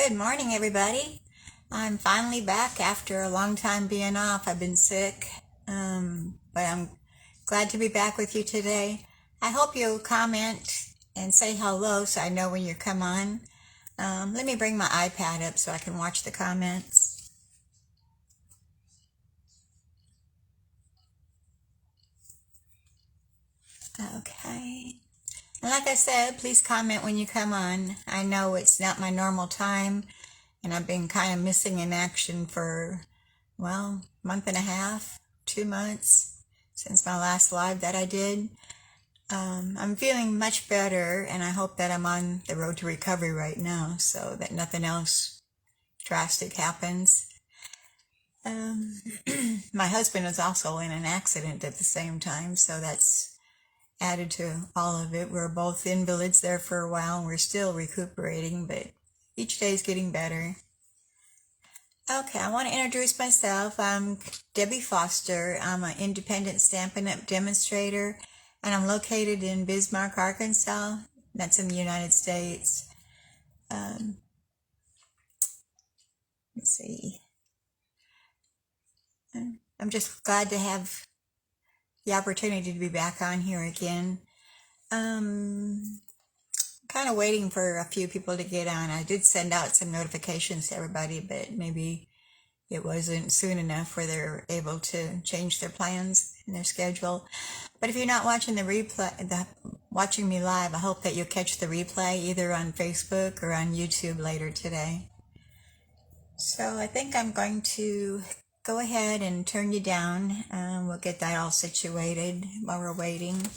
Good morning, everybody. I'm finally back after a long time being off. I've been sick, but I'm glad to be back with you today. I hope you'll comment and say hello so I know when you come on. Let me bring my iPad up so I can watch the comments. Okay. And like I said, please comment when you come on. I know it's not my normal time, and I've been kind of missing in action for, well, month and a half, 2 months since my last live that I did. I'm feeling much better, and I hope that I'm on the road to recovery right now so that nothing else drastic happens. My husband was also in an accident at the same time, so that's added to all of it. We're both invalids there for a while, and we're still recuperating, but each day is getting better. Okay, I want to introduce myself. I'm Debbie Foster. I'm an independent Stampin Up demonstrator, and I'm located in Bismarck, Arkansas. That's in the United States. Let's see. I'm just glad to have the opportunity to be back on here again. Kind of waiting for a few people to get on. I did send out some notifications to everybody, but maybe it wasn't soon enough where they're able to change their plans and their schedule. But if you're not watching the replay, watching me live, I hope that you'll catch the replay either on Facebook or on YouTube later today. So I think I'm going to go ahead and turn you down. We'll get that all situated while we're waiting.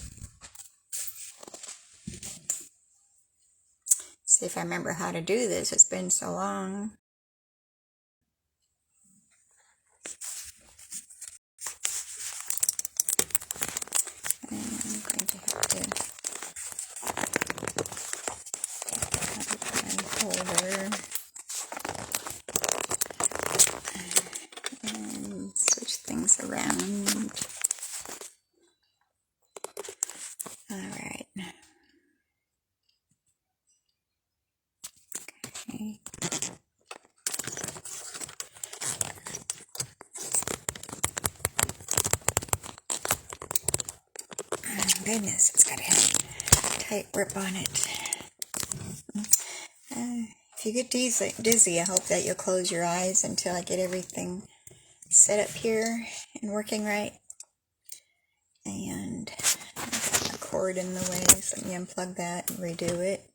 See if I remember how to do this. It's been so long. And I'm going to have to holder and switch things around. All right. Okay. Oh, goodness, it's got a tight grip on it. If you get dizzy, I hope that you'll close your eyes until I get everything set up here and working right. And I've got a cord in the way, so let me unplug that and redo it.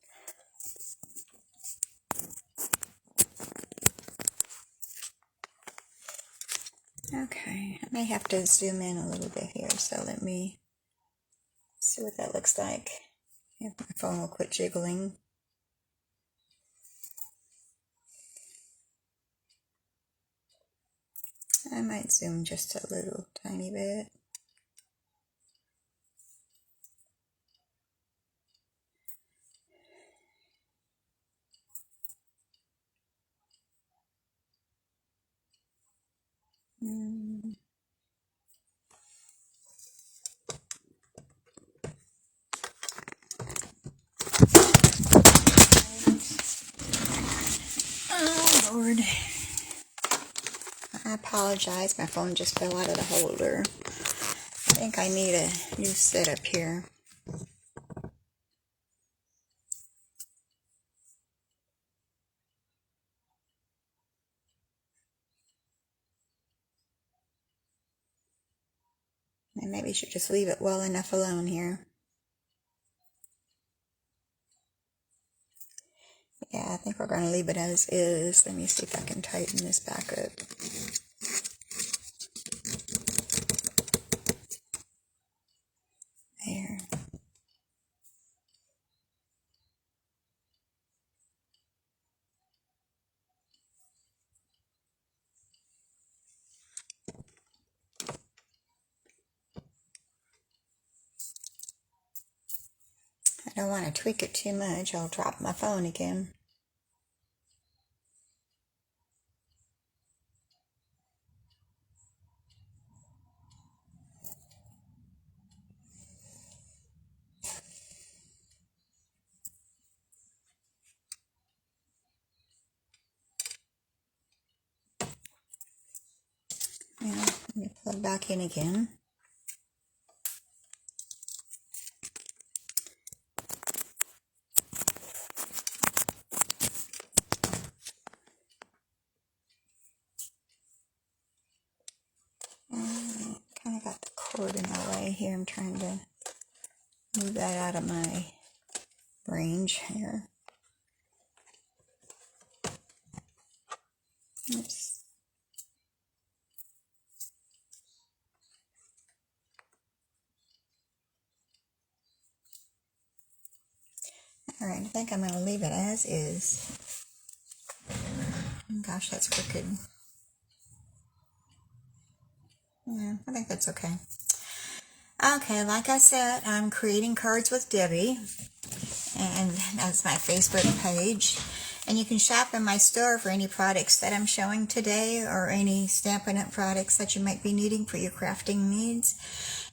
Okay, I may have to zoom in a little bit here, so let me see what that looks like. If my phone will quit jiggling. I might zoom just a little tiny bit. Oh, Lord. I apologize, my phone just fell out of the holder. I think I need a new setup here. And maybe I should just leave it well enough alone here. Yeah, I think we're going to leave it as is. Let me see if I can tighten this back up. There. I don't want to tweak it too much. I'll drop my phone again. Let me plug back in again. Kind of got the cord in the way here. I'm trying to move that out of my range here. Oops. All right, I think I'm going to leave it as is. Gosh, that's crooked. Yeah, I think that's okay. Okay, like I said, I'm creating cards with Debbie, and that's my Facebook page. And you can shop in my store for any products that I'm showing today, or any Stampin' Up products that you might be needing for your crafting needs.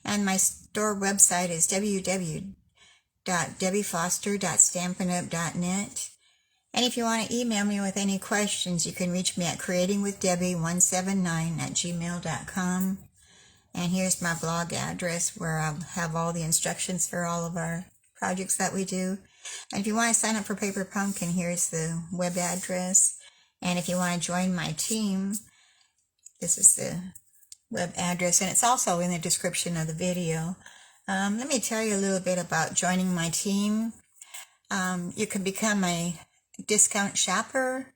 And my store website is www.debbiefoster.stampinup.net. And if you want to email me with any questions, you can reach me at creatingwithdebbie179@gmail.com. And here's my blog address where I'll have all the instructions for all of our projects that we do. And if you want to sign up for Paper Pumpkin, here's the web address. And if you want to join my team, this is the web address, and it's also in the description of the video. Let me tell you a little bit about joining my team. You can become a discount shopper,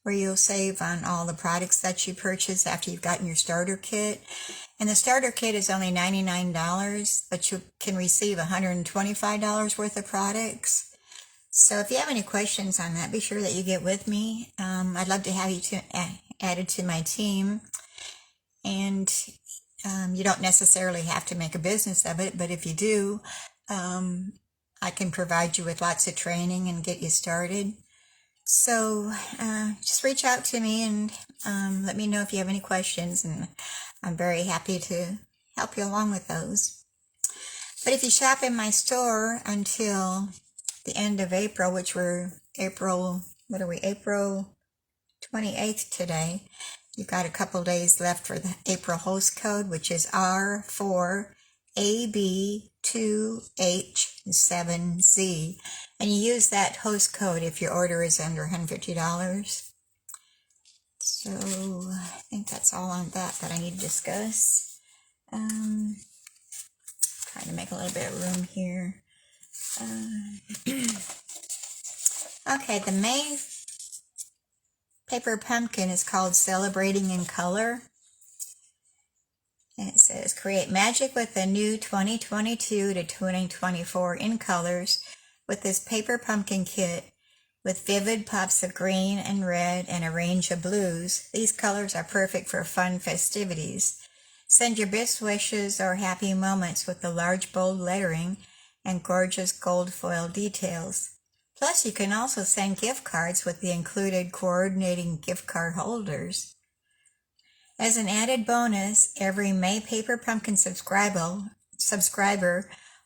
where you'll save on all the products that you purchase after you've gotten your starter kit. And the starter kit is only $99, but you can receive $125 worth of products. So if you have any questions on that, be sure that you get with me. I'd love to have you added to my team. And you don't necessarily have to make a business of it, but if you do, I can provide you with lots of training and get you started. So just reach out to me and let me know if you have any questions, and I'm very happy to help you along with those. But if you shop in my store until the end of April, which April 28th today, you've got a couple days left for the April host code, which is R4AB2H7Z. And you use that host code if your order is under $150. So I think that's all on that I need to discuss. Trying to make a little bit of room here. Okay, the May Paper Pumpkin is called Celebrating in Color. And it says, create magic with the new 2022 to 2024 in colors with this paper pumpkin kit with vivid pops of green and red and a range of blues. These colors are perfect for fun festivities. Send your best wishes or happy moments with the large bold lettering and gorgeous gold foil details. Plus, you can also send gift cards with the included coordinating gift card holders. As an added bonus, every May Paper Pumpkin subscriber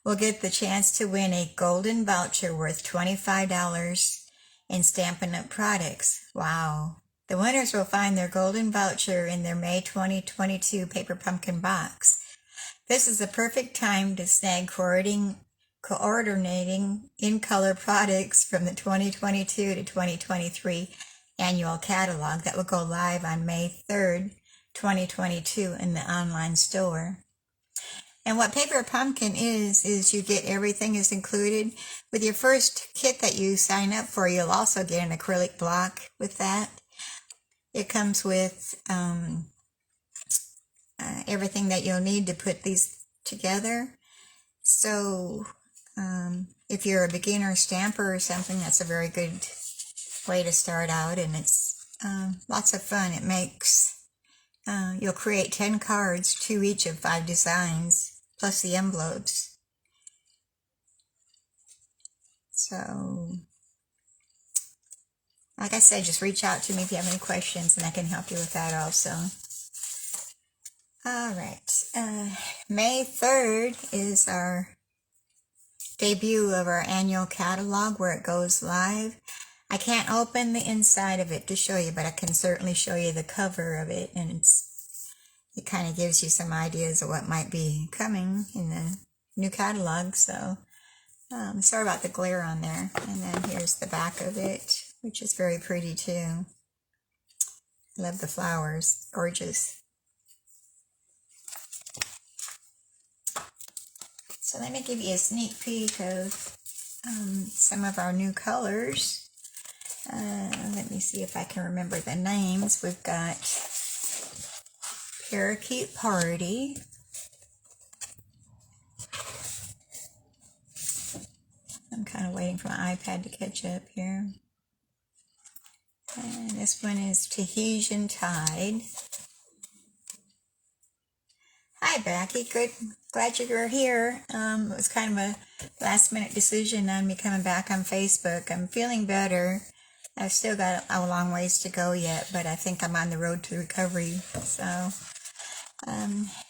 will get the chance to win a golden voucher worth $25 in Stampin' Up products. Wow. The winners will find their golden voucher in their May 2022 Paper Pumpkin box. This is the perfect time to snag coordinating in-color products from the 2022 to 2023 annual catalog that will go live on May 3rd, 2022 in the online store. And what Paper Pumpkin is you get everything is included. With your first kit that you sign up for, you'll also get an acrylic block with that. It comes with everything that you'll need to put these together. So if you're a beginner stamper or something, that's a very good way to start out, and it's lots of fun. It makes, you'll create 10 cards, 2 each of 5 designs, plus the envelopes. So, like I said, just reach out to me if you have any questions, and I can help you with that also. Alright, May 3rd is our debut of our annual catalog where it goes live. I can't open the inside of it to show you, but I can certainly show you the cover of it, and it kind of gives you some ideas of what might be coming in the new catalog. So sorry about the glare on there. And then here's the back of it, which is very pretty too. Love the flowers, gorgeous. So let me give you a sneak peek of some of our new colors. Let me see if I can remember the names. We've got Parakeet Party. I'm kind of waiting for my iPad to catch up here. And this one is Tahitian Tide. Hi, Becky. Good. Glad you were here. It was kind of a last-minute decision on me coming back on Facebook. I'm feeling better. I've still got a long ways to go yet, but I think I'm on the road to recovery. So,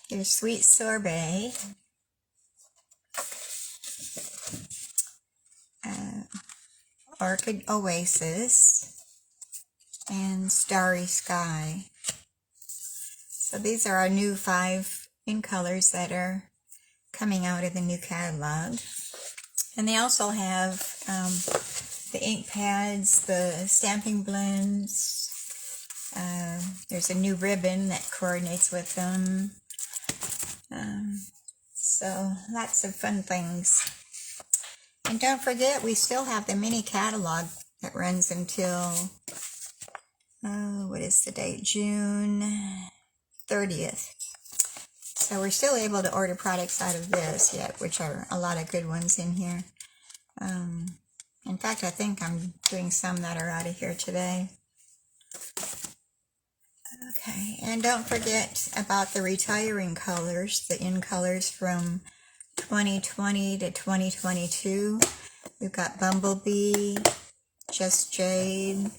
here's Sweet Sorbet. Orchid Oasis. And Starry Sky. So these are our new 5 in colors that are coming out of the new catalog. And they also have the ink pads, the stamping blends. There's a new ribbon that coordinates with them. So lots of fun things. And don't forget, we still have the mini catalog that runs until, what is the date? June 30th. So we're still able to order products out of this yet, which are a lot of good ones in here. In fact, I think I'm doing some that are out of here today. Okay, and don't forget about the retiring colors, the in colors from 2020 to 2022. We've got Bumblebee, Just Jade,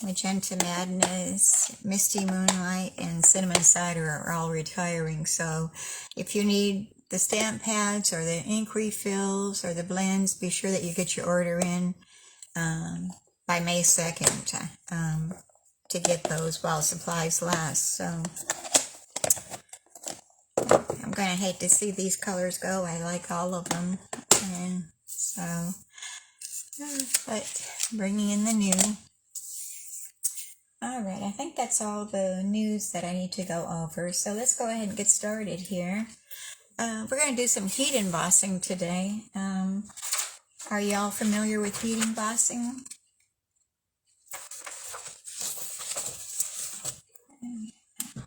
Magenta Madness, Misty Moonlight, and Cinnamon Cider are all retiring. So if you need the stamp pads or the ink refills or the blends, be sure that you get your order in by May 2nd to get those while supplies last. So I'm going to hate to see these colors go. I like all of them. And so, but bringing in the new. Alright, I think that's all the news that I need to go over. So let's go ahead and get started here. We're going to do some heat embossing today. Are y'all familiar with heat embossing?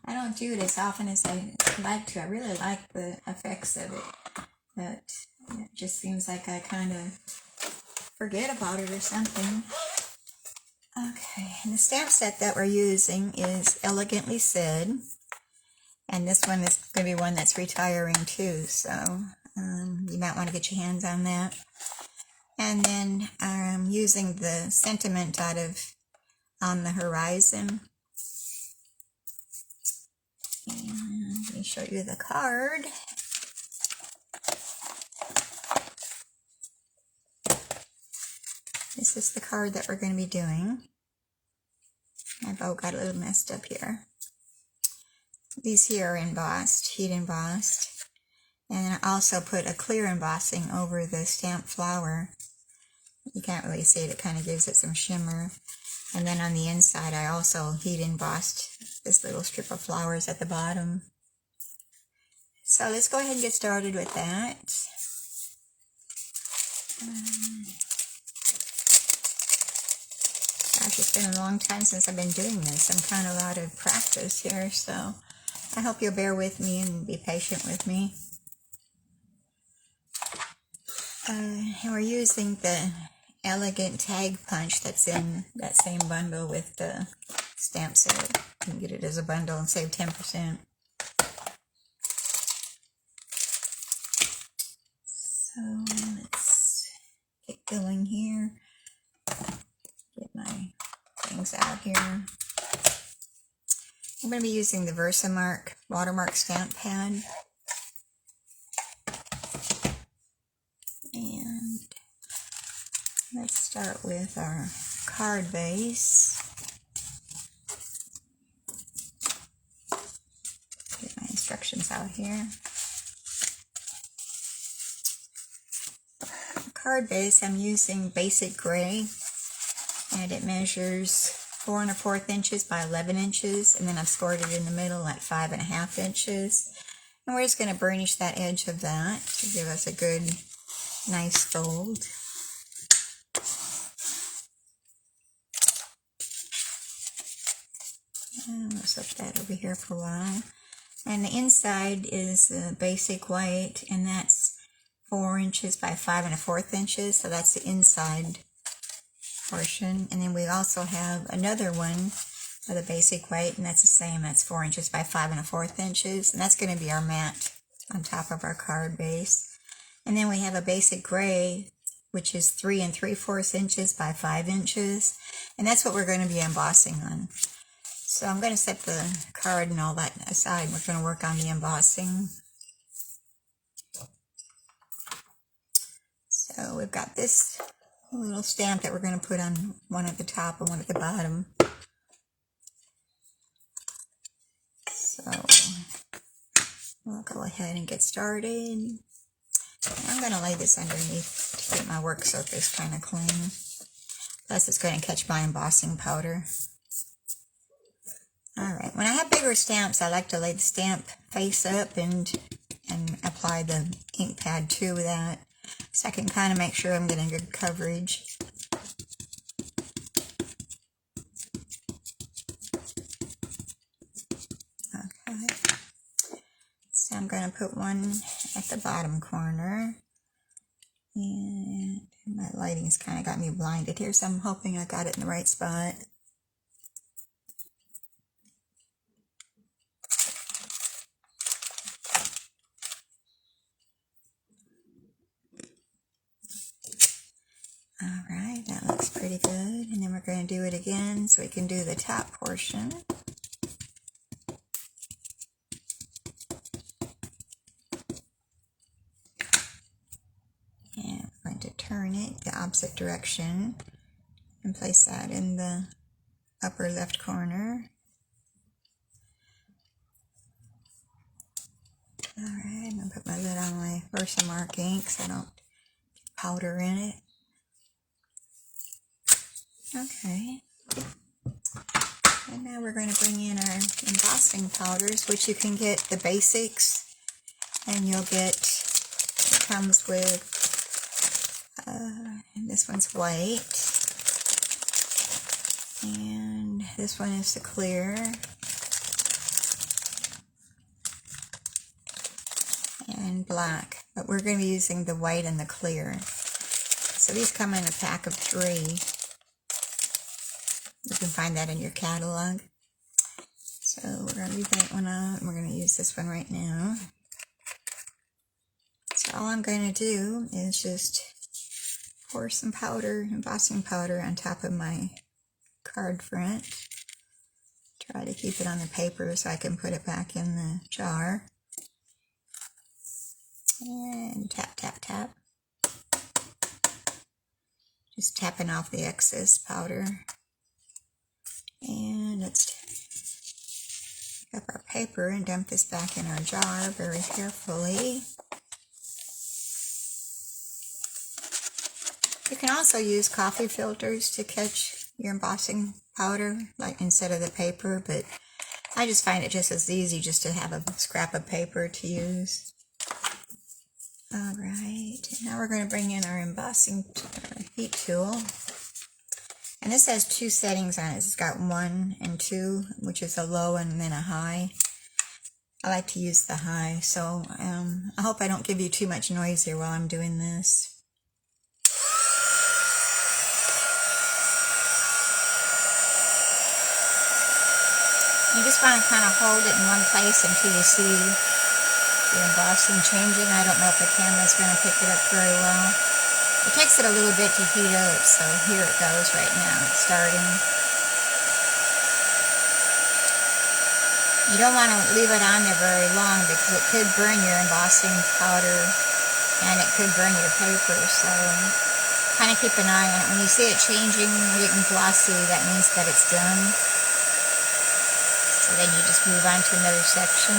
I don't do it as often as I like to. I really like the effects of it, but it just seems like I kind of forget about it or something. Okay, and the stamp set that we're using is Elegantly Said, and this one is going to be one that's retiring too, so you might want to get your hands on that. And then I'm using the sentiment out of On the Horizon. And let me show you the card. This is the card that we're going to be doing. My bow got a little messed up here. These here are embossed, heat embossed. And I also put a clear embossing over the stamped flower. You can't really see it, it kind of gives it some shimmer. And then on the inside I also heat embossed this little strip of flowers at the bottom. So let's go ahead and get started with that. Gosh, it's been a long time since I've been doing this. I'm kind of out of practice here, so I hope you'll bear with me and be patient with me. And we're using the Elegant Tag Punch that's in that same bundle with the stamp set. You can get it as a bundle and save 10%. So let's get going here. Get my things out here. I'm going to be using the Versamark Watermark Stamp Pad. And let's start with our card base. instructions out here. Card base, I'm using basic gray, and it measures 4 1/4 inches by 11 inches, and then I've scored it in the middle at 5 1/2 inches. And we're just going to burnish that edge of that to give us a good, nice fold. And we'll set that over here for a while. And the inside is basic white, and that's 4 inches by 5 1/4 inches, so that's the inside portion. And then we also have another one of the basic white, and that's the same. That's 4 inches by 5 1/4 inches, and that's going to be our mat on top of our card base. And then we have a basic gray, which is 3 3/4 inches by 5 inches, and that's what we're going to be embossing on. So I'm going to set the card and all that aside. We're going to work on the embossing. So we've got this little stamp that we're going to put on one at the top and one at the bottom. So we'll go ahead and get started. I'm going to lay this underneath to keep my work surface kind of clean. Plus it's going to catch my embossing powder. Alright, when I have bigger stamps, I like to lay the stamp face up and apply the ink pad to that, so I can kind of make sure I'm getting good coverage. Okay, so I'm going to put one at the bottom corner, and my lighting's kind of got me blinded here, so I'm hoping I got it in the right spot. Alright, that looks pretty good. And then we're going to do it again so we can do the top portion. And I'm going to turn it the opposite direction and place that in the upper left corner. Alright, I'm going to put my lid on my Versamark ink so I don't get powder in it. Okay, and now we're going to bring in our embossing powders, which you can get the basics, and you'll get, it comes with, this one's white, and this one is the clear, and black, but we're going to be using the white and the clear. So these come in a pack of 3. You can find that in your catalog. So we're going to leave that one out, and we're going to use this one right now. So all I'm going to do is just pour some powder, embossing powder, on top of my card front. Try to keep it on the paper so I can put it back in the jar. And tap, tap, tap. Just tapping off the excess powder. And let's pick up our paper and dump this back in our jar very carefully. You can also use coffee filters to catch your embossing powder, like instead of the paper, but I just find it just as easy just to have a scrap of paper to use. Alright, now we're going to bring in our embossing heat tool. And this has 2 settings on it. It's got 1 and 2, which is a low and then a high. I like to use the high, so I hope I don't give you too much noise here while I'm doing this. You just want to kind of hold it in one place until you see the embossing changing. I don't know if the camera's going to pick it up very well. It takes it a little bit to heat up, so here it goes right now. It's starting. You don't want to leave it on there very long because it could burn your embossing powder and it could burn your paper, so kind of keep an eye on it. When you see it changing, getting glossy, that means that it's done. So then you just move on to another section.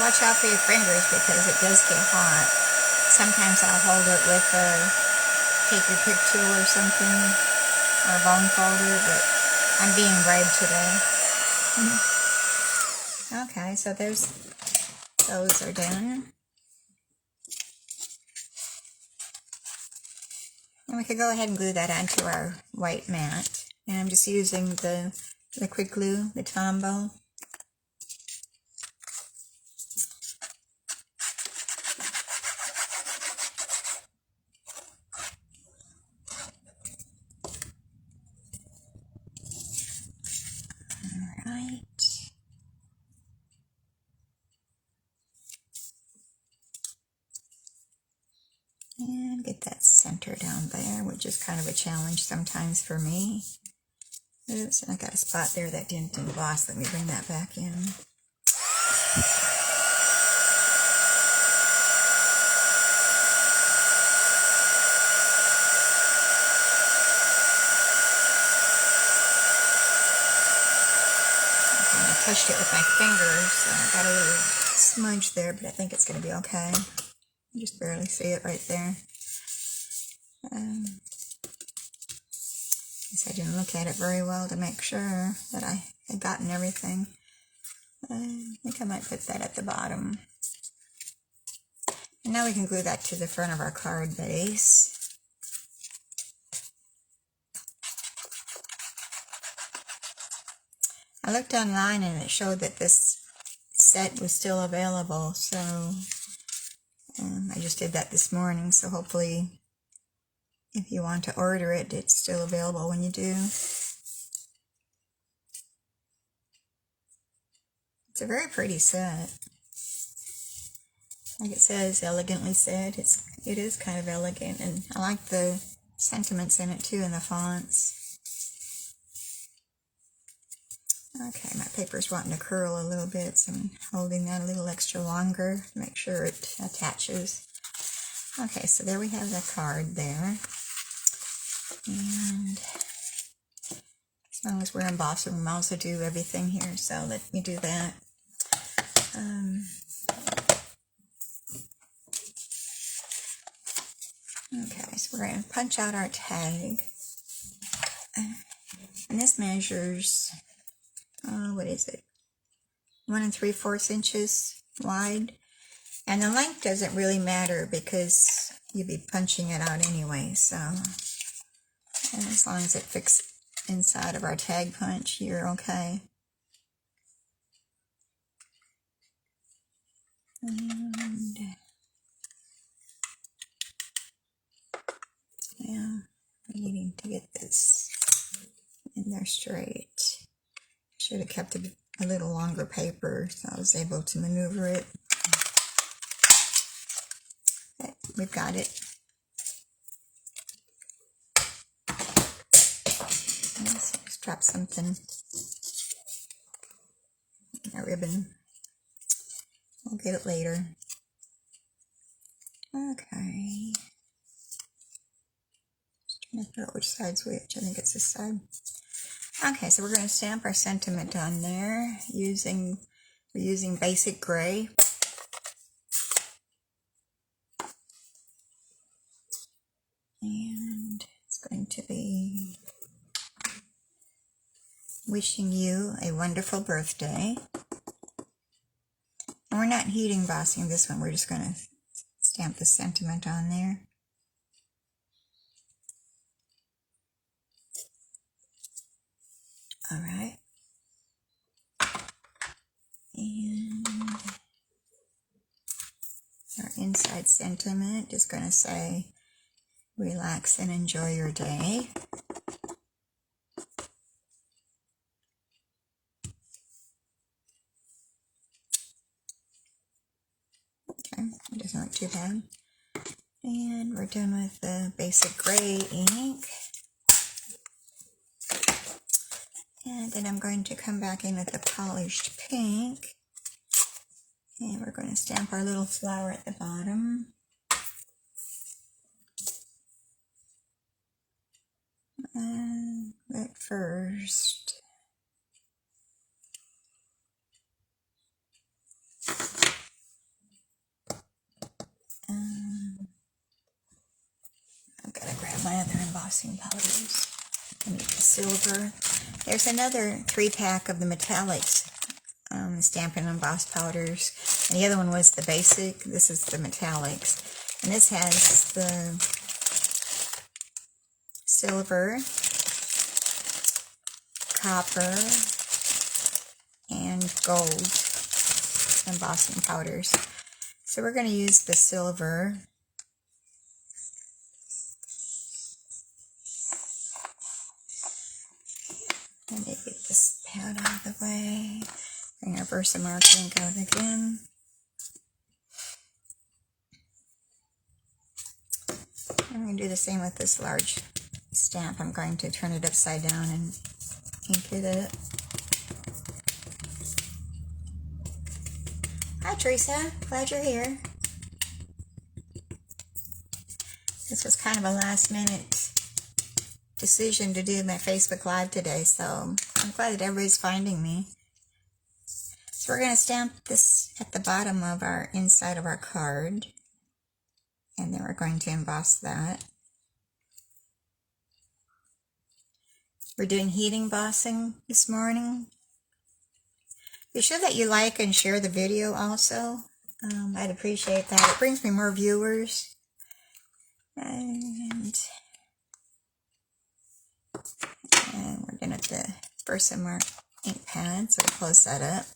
watch out for your fingers because it does get hot. Sometimes I'll hold it with a take your pick tool or something, or a bone folder, but I'm being brave today. Okay, so those are done. And we could go ahead and glue that onto our white mat. And I'm just using the liquid glue, the Tombow. Alright. And get that center down there, which is kind of a challenge sometimes for me. Oops, I got a spot there that didn't emboss. Let me bring that back in. Okay, I touched it with my fingers, so I got a little smudge there, but I think it's going to be okay. You just barely see it right there. Guess I didn't look at it very well to make sure that I had gotten everything. I think I might put that at the bottom. And now we can glue that to the front of our card base. I looked online and it showed that this set was still available, so I just did that this morning, so hopefully if you want to order it, it's still available when you do. It's a very pretty set. Like it says, elegantly said. It is kind of elegant, and I like the sentiments in it too, and the fonts. Okay, my paper's wanting to curl a little bit, so I'm holding that a little extra longer to make sure it attaches. Okay, so there we have the card there. And as long as we're embossing, we might also do everything here, so let me do that. Okay, so we're going to punch out our tag. And this measures, what is it? 1 3/4 inches wide. And the length doesn't really matter because you'll be punching it out anyway, so and as long as it fits inside of our tag punch, you're okay. And yeah, we're needing to get this in there straight. Should have kept a little longer paper so I was able to maneuver it. But we've got it. Let's drop something. A ribbon. We'll get it later. Okay. Just trying to figure out which side's which. I think it's this side. Okay, so we're going to stamp our sentiment on there we're using basic gray. And it's going to be wishing you a wonderful birthday. And we're not heat embossing this one, we're just going to stamp the sentiment on there. All right. And our inside sentiment is going to say, relax and enjoy your day. Okay, it doesn't look too bad. And we're done with the basic gray ink. And then I'm going to come back in with the polished pink. And we're going to stamp our little flower at the bottom. But first, embossing powders. I need the silver. There's another 3-pack of the metallics, Stampin' Embossed Powders. And the other one was the basic. This is the metallics. And this has the silver, copper, and gold embossing powders. So we're going to use the silver. Let me get this pad out of the way. Bring our Versamark ink out again. I'm going to do the same with this large stamp. I'm going to turn it upside down and ink it up. Hi Teresa, glad you're here. This was kind of a last minute decision to do my Facebook Live today, so I'm glad that everybody's finding me. So we're going to stamp this at the bottom of our inside of our card, and then we're going to emboss that. We're doing heat embossing this morning. Be sure that you like and share the video also. I'd appreciate that. It brings me more viewers. And we're going to the Versamark ink pad, so we'll close that up.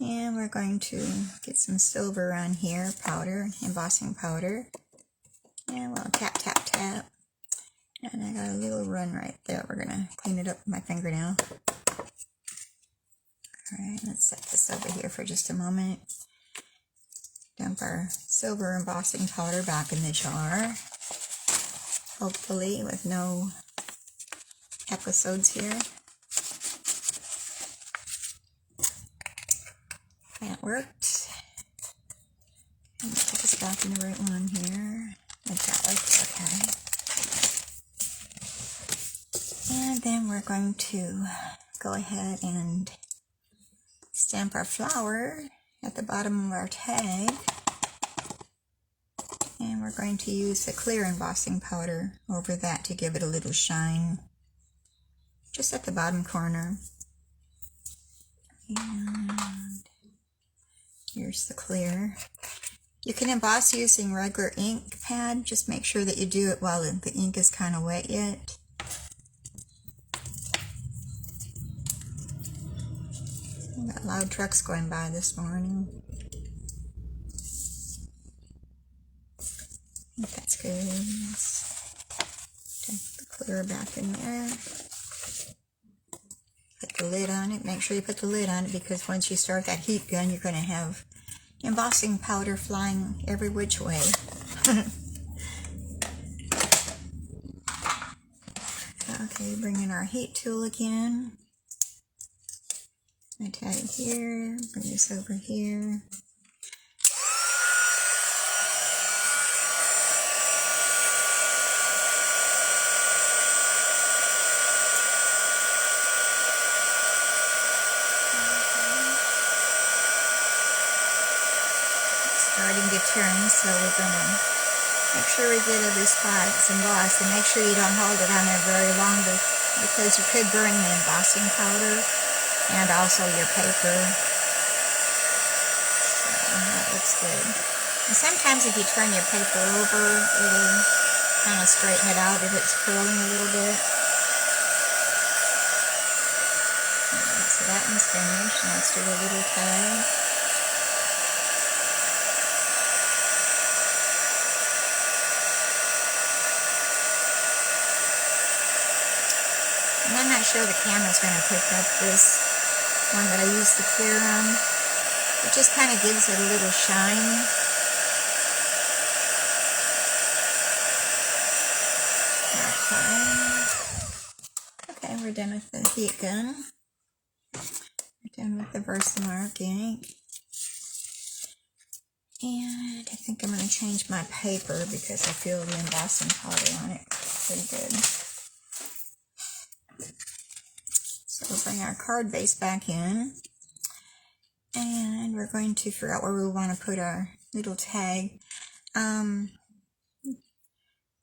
And we're going to get some silver on here, powder, embossing powder. And we'll tap, tap, tap. And I got a little run right there. We're going to clean it up with my fingernail. Alright, let's set this over here for just a moment. Dump our silver embossing powder back in the jar. Hopefully with no episodes here. That worked. And let's put this back in the right one here. Metallic, okay. And then we're going to go ahead and stamp our flower at the bottom of our tag. And we're going to use the clear embossing powder over that to give it a little shine. Just at the bottom corner. And here's the clear. You can emboss using regular ink pad. Just make sure that you do it while the ink is kind of wet yet. We got loud trucks going by this morning. I think that's good. Let's dump the clear back in there. Put the lid on it. Make sure you put the lid on it, because once you start that heat gun, you're going to have embossing powder flying every which way. Okay, bring in our heat tool again. I tag it here, bring this over here. Starting to turn, so we're going to make sure we get every spot embossed, and make sure you don't hold it on there very long, because you could burn the embossing powder and also your paper. So that looks good. And sometimes if you turn your paper over, it'll kind of straighten it out if it's curling a little bit. Alright, so that one's finished. Now let's do a little tag. And I'm not sure the camera's going to pick up this one that I used the clear on. It just kind of gives it a little shine. Okay, we're done with the heat gun. We're done with the Versamark ink. And I think I'm going to change my paper because I feel the embossing powder on it pretty good. So we'll bring our card base back in, and we're going to figure out where we want to put our little tag.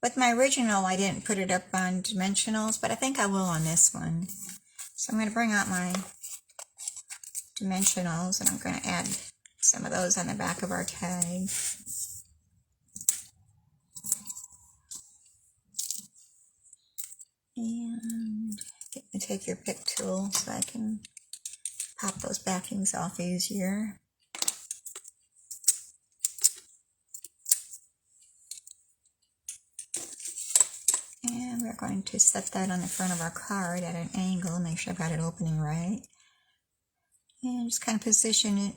With my original, I didn't put it up on dimensionals, but I think I will on this one. So I'm going to bring out my dimensionals, and I'm going to add some of those on the back of our tag. And take your pick tool so I can pop those backings off easier. And we're going to set that on the front of our card at an angle, make sure I've got it opening right. And just kind of position it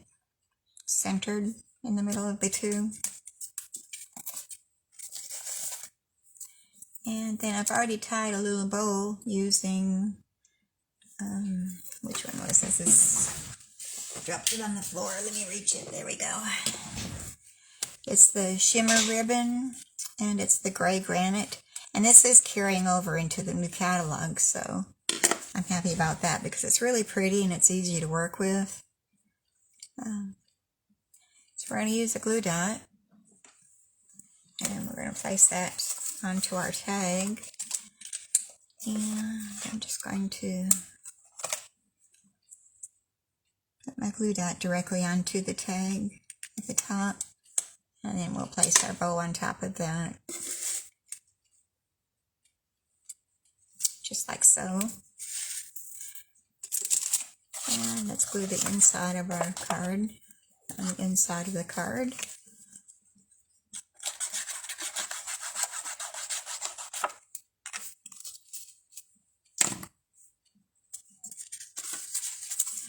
centered in the middle of the two. And then I've already tied a little bow using, which one was this? This dropped it on the floor. Let me reach it. There we go. It's the shimmer ribbon, and it's the gray granite. And this is carrying over into the new catalog, so I'm happy about that because it's really pretty and it's easy to work with. So we're going to use a glue dot, and we're going to place that onto our tag. And I'm just going to put my glue dot directly onto the tag at the top, and then we'll place our bow on top of that. Just like so. And let's glue the inside of our card on the inside of the card.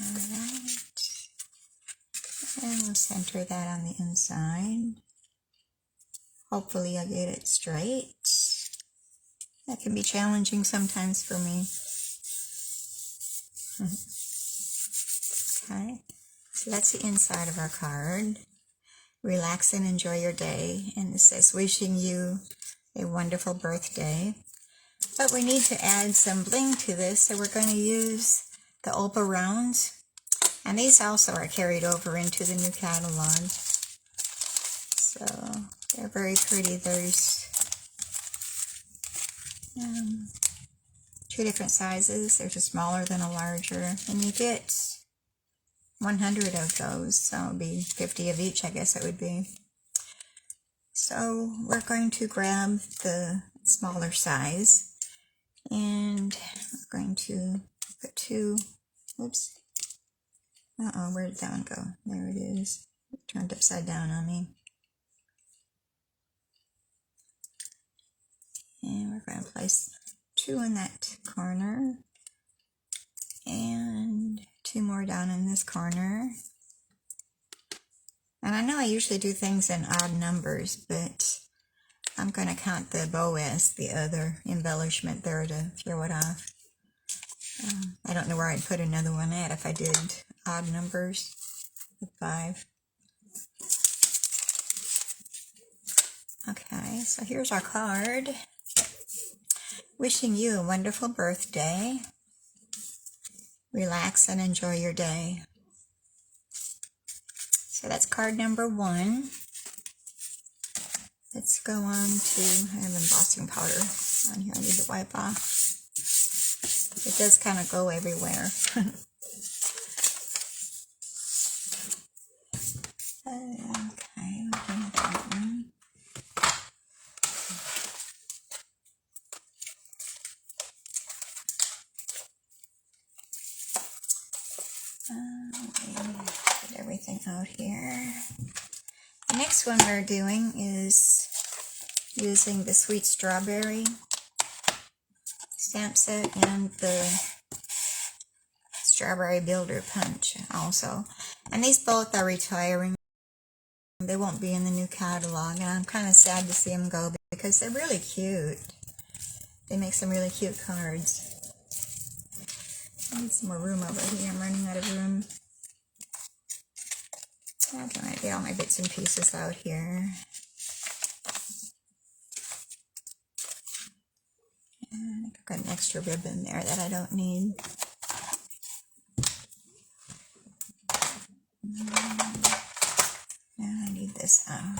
Alright. And we'll center that on the inside. Hopefully I'll get it straight. That can be challenging sometimes for me. Okay, so that's the inside of our card. Relax and enjoy your day. And it says, wishing you a wonderful birthday. But we need to add some bling to this, so we're going to use the opal rounds. And these also are carried over into the new catalog. So they're very pretty. There's two different sizes. There's a smaller than a larger, and you get 100 of those, so it'll be 50 of each, I guess it would be. So we're going to grab the smaller size, and we're going to put two, oops, where did that one go? There it is. It turned upside down on me. And we're going to place two in that corner, and two more down in this corner. And I know I usually do things in odd numbers, but I'm going to count the bow as the other embellishment there to throw it off. I don't know where I'd put another one at if I did odd numbers with 5. Okay, so here's our card. Wishing you a wonderful birthday. Relax and enjoy your day. So that's card number 1. Let's go on to, I have embossing powder on here I need to wipe off. It does kind of go everywhere. Okay, we'll bring that one. Put everything out here. The next one we're doing is using the Sweet Strawberry stamp set and the Strawberry Builder Punch also. And these both are retiring. They won't be in the new catalog, and I'm kind of sad to see them go because they're really cute. They make some really cute cards. I need some more room over here. I'm running out of room. Okay, I'm going to get all my bits and pieces out here. And I've got an extra ribbon there that I don't need. Now I need this out.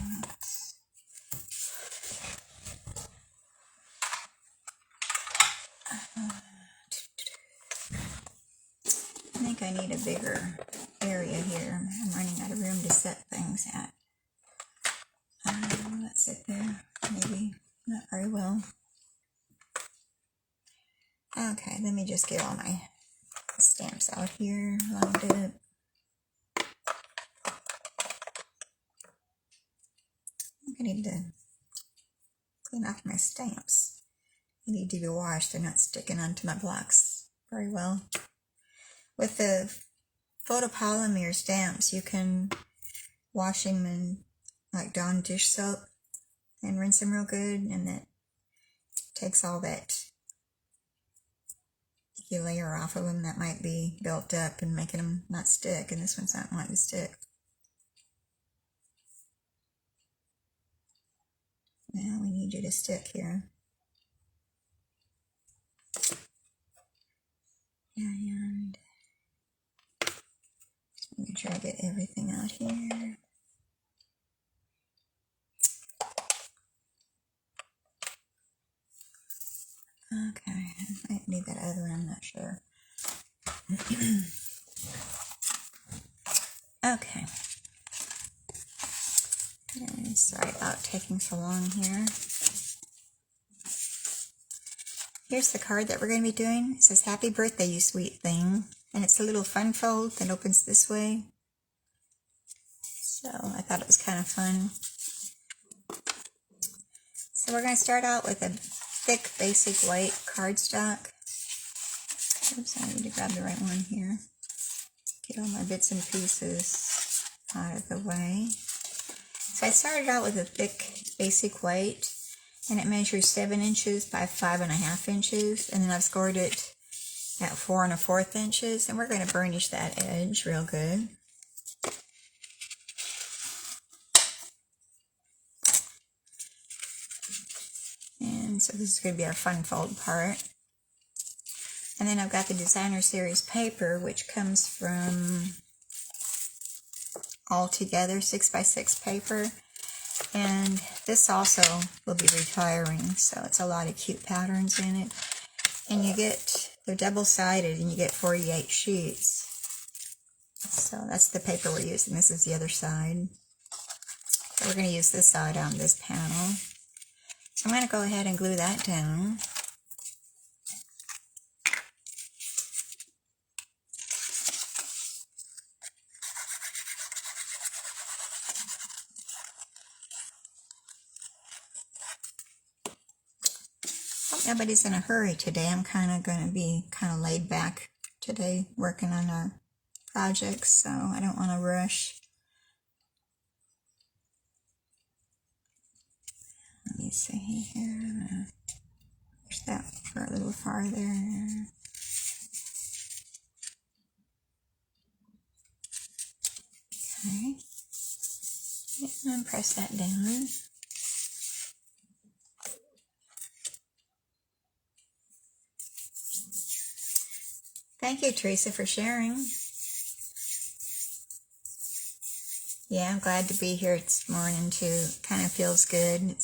think I need a bigger area here. I'm running out of room to set things at. Let's sit there. Maybe not very well. Okay, let me just get all my stamps out here, lined up. I need to clean off my stamps. They need to be washed. They're not sticking onto my blocks very well. With the photopolymer stamps, you can wash them in like Dawn dish soap and rinse them real good, and that takes all that icky layer off of them that might be built up and making them not stick, and this one's not wanting to stick. Now we need you to stick here. And just make sure I get everything out here. Okay, I might need that other one, I'm not sure. Okay. And sorry about taking so long here. Here's the card that we're going to be doing. It says, "Happy birthday, you sweet thing." And it's a little fun fold that opens this way. So I thought it was kind of fun. So we're going to start out with a thick, basic white cardstock. Oops, I need to grab the right one here. Get all my bits and pieces out of the way. So I started out with a thick, basic white, and it measures 7 inches by 5.5 inches, and then I've scored it at 4 1/4 inches, and we're going to burnish that edge real good. And so this is going to be our fun fold part. And then I've got the Designer Series paper, which comes from All Together 6x6 paper. And this also will be retiring, so it's a lot of cute patterns in it. And you get, they're double-sided, and you get 48 sheets. So that's the paper we're using. This is the other side. So we're going to use this side on this panel. So I'm going to go ahead and glue that down. Hope nobody's in a hurry today. I'm kind of going to be kind of laid back today working on our projects, so I don't want to rush. Let me see here. I'm going to push that for a little farther. Okay. And press that down. Thank you, Teresa, for sharing. Yeah, I'm glad to be here this morning too. Kind of feels good.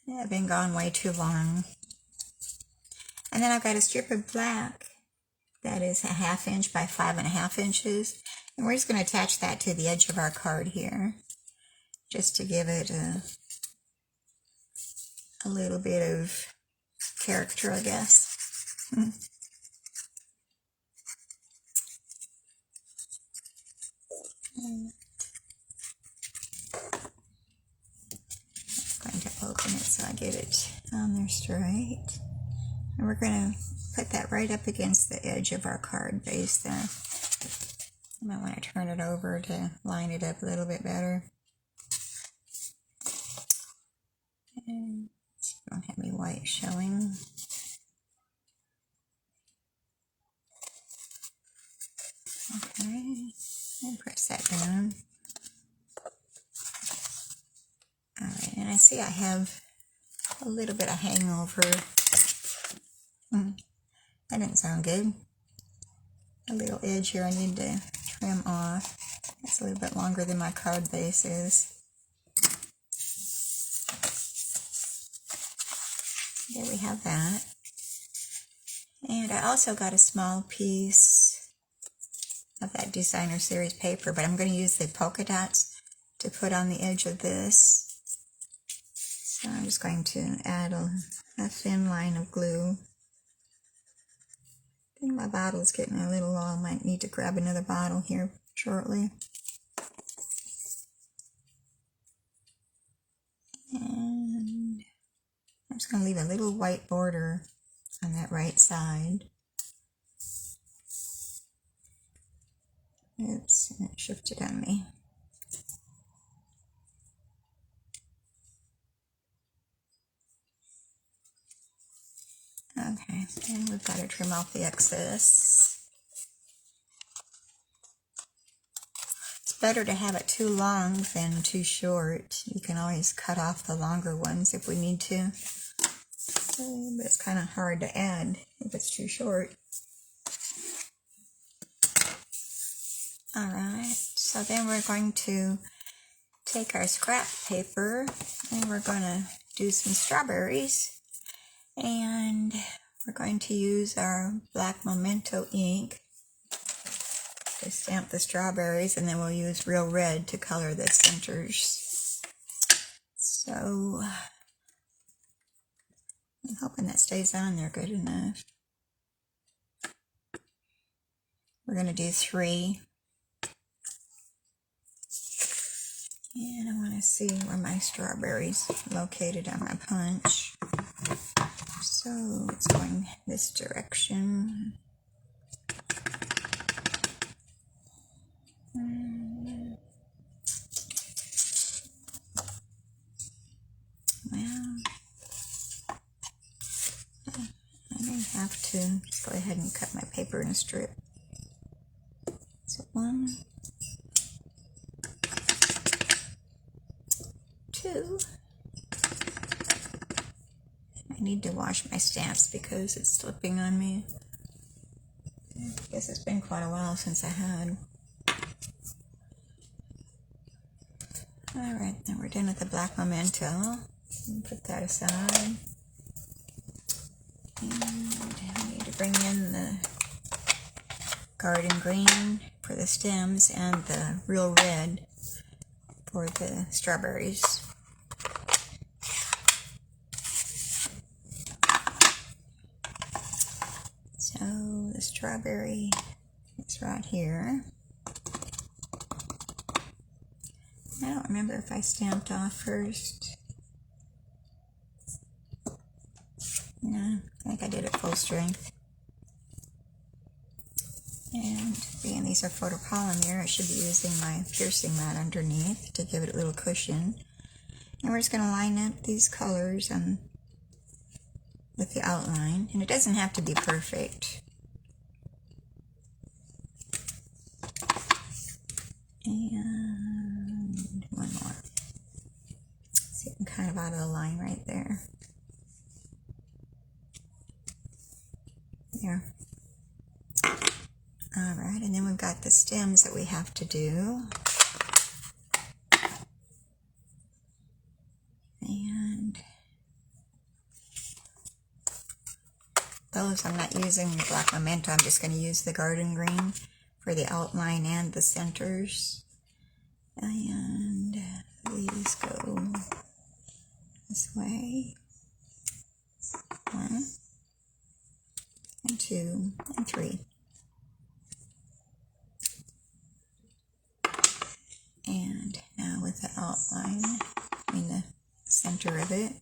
I've been gone way too long. And then I've got a strip of black that is 1/2 inch by 5.5 inches. And we're just going to attach that to the edge of our card here, just to give it a little bit of character, I guess. I'm going to open it so I get it on there straight. And we're going to put that right up against the edge of our card base there. I might want to turn it over to line it up a little bit better. And don't have any white showing. Okay, and press that down. Alright, and I see I have a little bit of hangover. That didn't sound good. A little edge here I need to trim off. It's a little bit longer than my card base is. There we have that. And I also got a small piece of that designer series paper, but I'm going to use the polka dots to put on the edge of this. So I'm just going to add a thin line of glue. I think my bottle's getting a little low. I might need to grab another bottle here shortly. And I'm just going to leave a little white border on that right side. Oops, and it shifted on me. Okay, and we've got to trim off the excess. It's better to have it too long than too short. You can always cut off the longer ones if we need to. But it's kind of hard to add if it's too short. Alright, so then we're going to take our scrap paper and we're going to do some strawberries. And we're going to use our black Memento ink to stamp the strawberries, and then we'll use real red to color the centers. So I'm hoping that stays on there good enough. We're going to do 3. And I want to see where my strawberries located on my punch. So it's going this direction. Well, I may have to just go ahead and cut my paper in a strip. So 1, 2. I need to wash my stamps because it's slipping on me. I guess it's been quite a while since I had. Alright, now we're done with the black Memento. Put that aside. And I need to bring in the garden green for the stems and the real red for the strawberries. So the strawberry is right here. I don't remember if I stamped off first. No, I think I did it full strength. And being these are photopolymer, I should be using my piercing mat underneath to give it a little cushion. And we're just going to line up these colors with the outline. And it doesn't have to be perfect. And one more. See, I'm kind of out of the line right there. There. Alright, and then we've got the stems that we have to do. And those I'm not using the black Memento, I'm just going to use the garden green for the outline and the centers. And these go this way. 1, and 2, and 3. And now with the outline, I mean the center of it,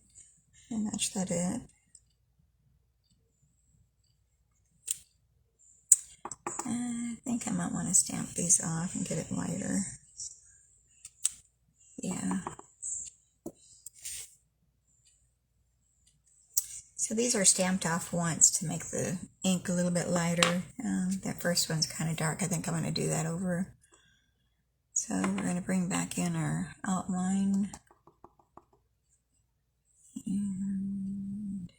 and match that up. I think I might want to stamp these off and get it lighter. Yeah. So these are stamped off once to make the ink a little bit lighter. That first one's kind of dark. I think I'm going to do that over. So we're going to bring back in our outline. And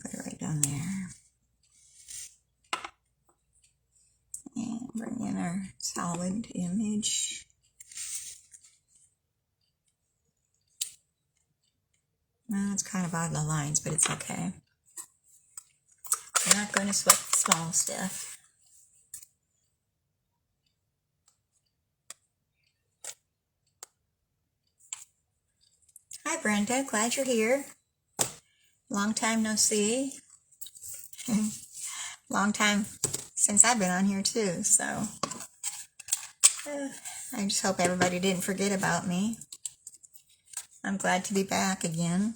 put it right down there. And bring in our solid image. Well, it's kind of out of the lines, but it's okay. I'm not going to sweat the small stuff. Hi, Brenda. Glad you're here. Long time no see. Long time since I've been on here too, so I just hope everybody didn't forget about me. I'm glad to be back again.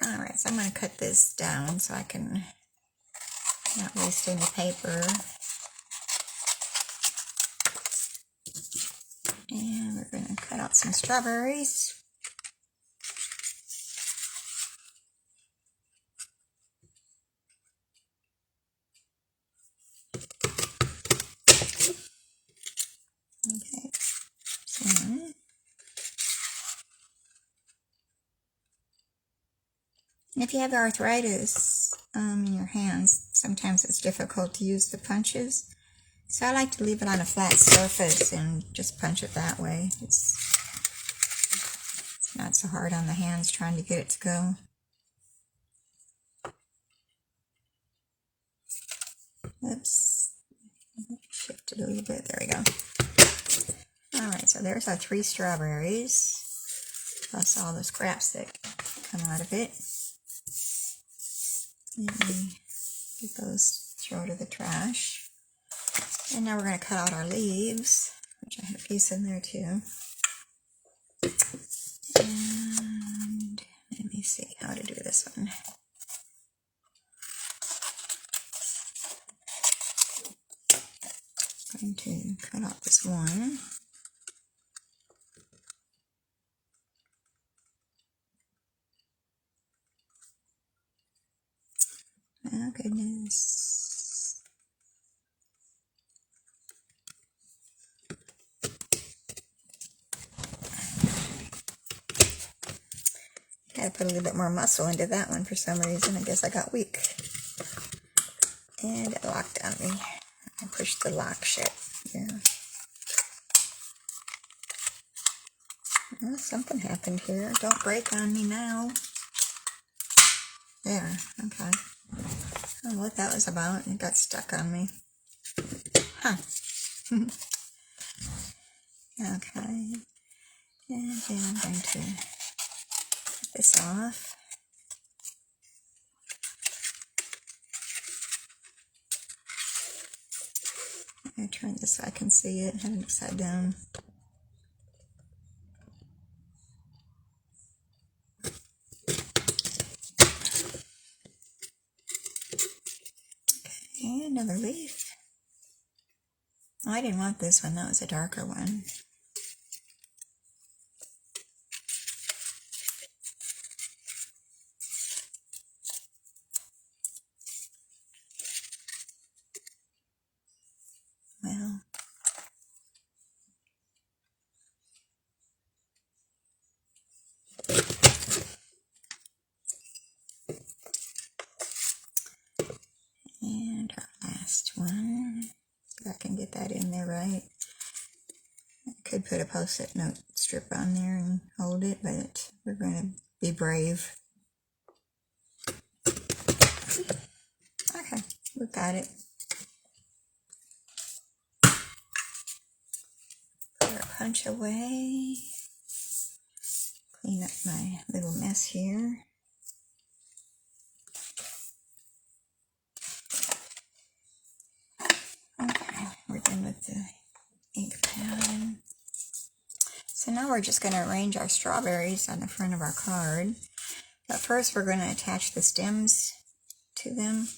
Alright, so I'm going to cut this down so I can not waste any paper. And we're going to cut out some strawberries. Okay, so and if you have arthritis in your hands, sometimes it's difficult to use the punches. So I like to leave it on a flat surface and just punch it that way. It's not so hard on the hands trying to get it to go. Oops. Shift it a little bit. There we go. Alright, so there's our 3 strawberries, plus all the scraps that come out of it. Let me get those, throw to the trash. And now we're going to cut out our leaves, which I have a piece in there too. And let me see how to do this one. I'm going to cut out this one. Oh goodness. Gotta put a little bit more muscle into that one for some reason. I guess I got weak. And it locked on me. I pushed the lock shut. Yeah. Well, something happened here. Don't break on me now. There. Okay. I don't know what that was about. It got stuck on me. Huh. Okay. And then I'm going to cut this off. I'm going to turn this so I can see it. Have it upside down. Okay, another leaf. Oh, I didn't want this one. That was a darker one. Well, and our last one. So I can get that in there right. I could put a post-it note strip on there and hold it, but we're going to be brave. Okay, we've got it. Put our punch away. Clean up my little mess here. Okay, we're done with the ink pad. So now we're just going to arrange our strawberries on the front of our card. But first we're going to attach the stems to them.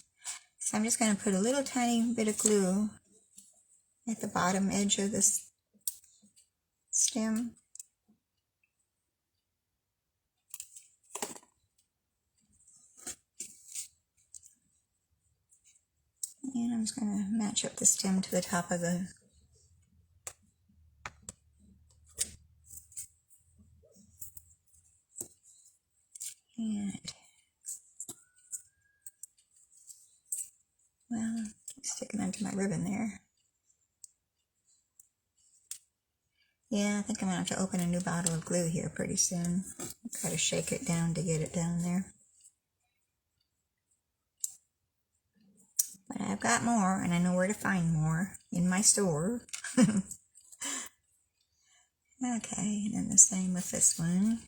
So I'm just going to put a little tiny bit of glue at the bottom edge of this stem. And I'm just going to match up the stem to the top of the and well, keep sticking onto my ribbon there. Yeah, I think I'm going to have to open a new bottle of glue here pretty soon. Try to shake it down to get it down there. But I've got more, and I know where to find more in my store. Okay, and then the same with this one.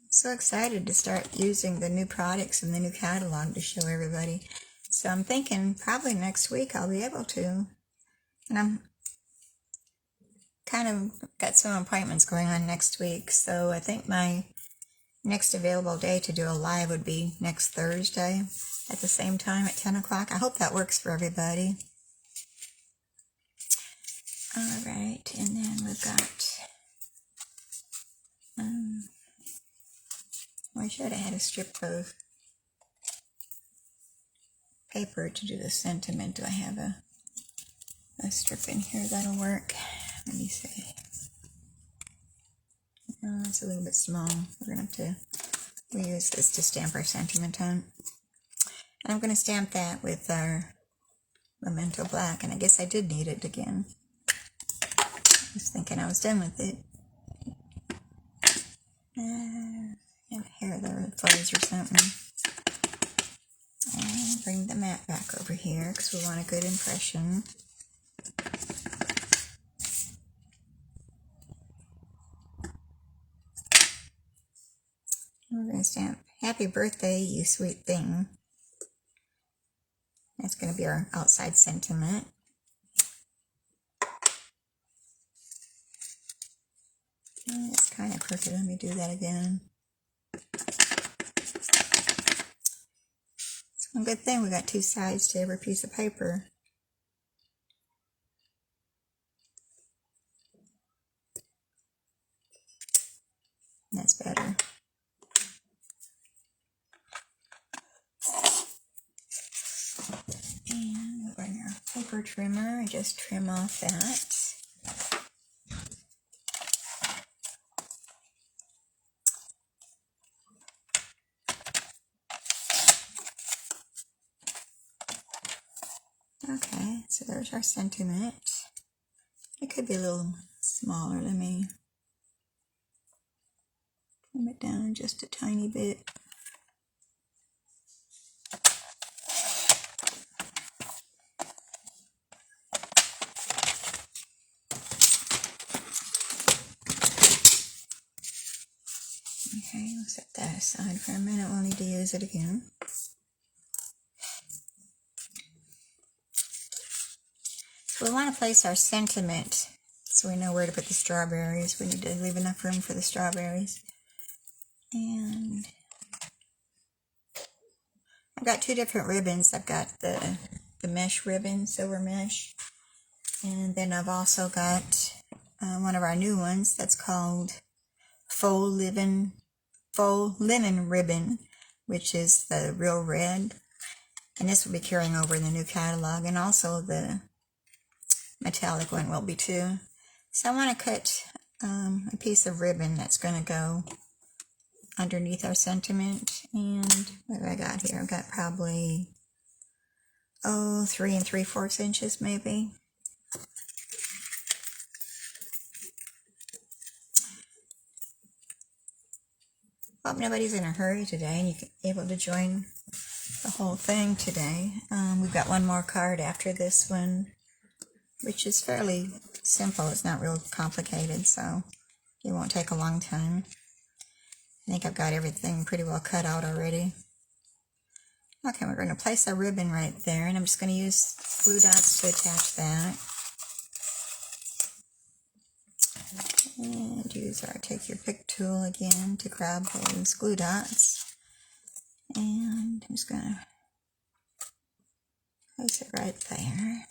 So excited to start using the new products in the new catalog to show everybody. So I'm thinking probably next week I'll be able to. And I'm kind of got some appointments going on next week, so I think my next available day to do a live would be next Thursday at the same time at 10 o'clock. I hope that works for everybody. Alright, and then we've got, I should have had a strip of paper to do the sentiment. Do I have a strip in here that'll work? Let me see. Oh, it's a little bit small. We're going to have to use this to stamp our sentiment on. And I'm going to stamp that with our Memento Black, and I guess I did need it again. I was thinking I was done with it. And hair there with fuzz or something. And bring the mat back over here because we want a good impression. And we're going to stamp Happy Birthday, You Sweet Thing. That's going to be our outside sentiment. And it's kind of crooked. Let me do that again. It's one good thing we got two sides to every piece of paper. That's better. And we'll bring our paper trimmer and just trim off that. Okay, so there's our sentiment. It could be a little smaller. Let me trim it down just a tiny bit. Okay, we'll set that aside for a minute. We'll need to use it again. So we want to place our sentiment so we know where to put the strawberries. We need to leave enough room for the strawberries. And I've got two different ribbons. I've got the mesh ribbon, silver mesh. And then I've also got one of our new ones that's called Faux Linen Ribbon, which is the real red. And this will be carrying over in the new catalog. And also the metallic one will be too. So I want to cut a piece of ribbon that's going to go underneath our sentiment. And what have I got here? I've got probably 3 3/4 inches maybe. Hope nobody's in a hurry today and you're able to join the whole thing today. We've got one more card after this one, which is fairly simple. It's not real complicated, so it won't take a long time. I think I've got everything pretty well cut out already. Okay, we're going to place a ribbon right there, and I'm just going to use glue dots to attach that. And take your pick tool again to grab those glue dots. And I'm just going to place it right there.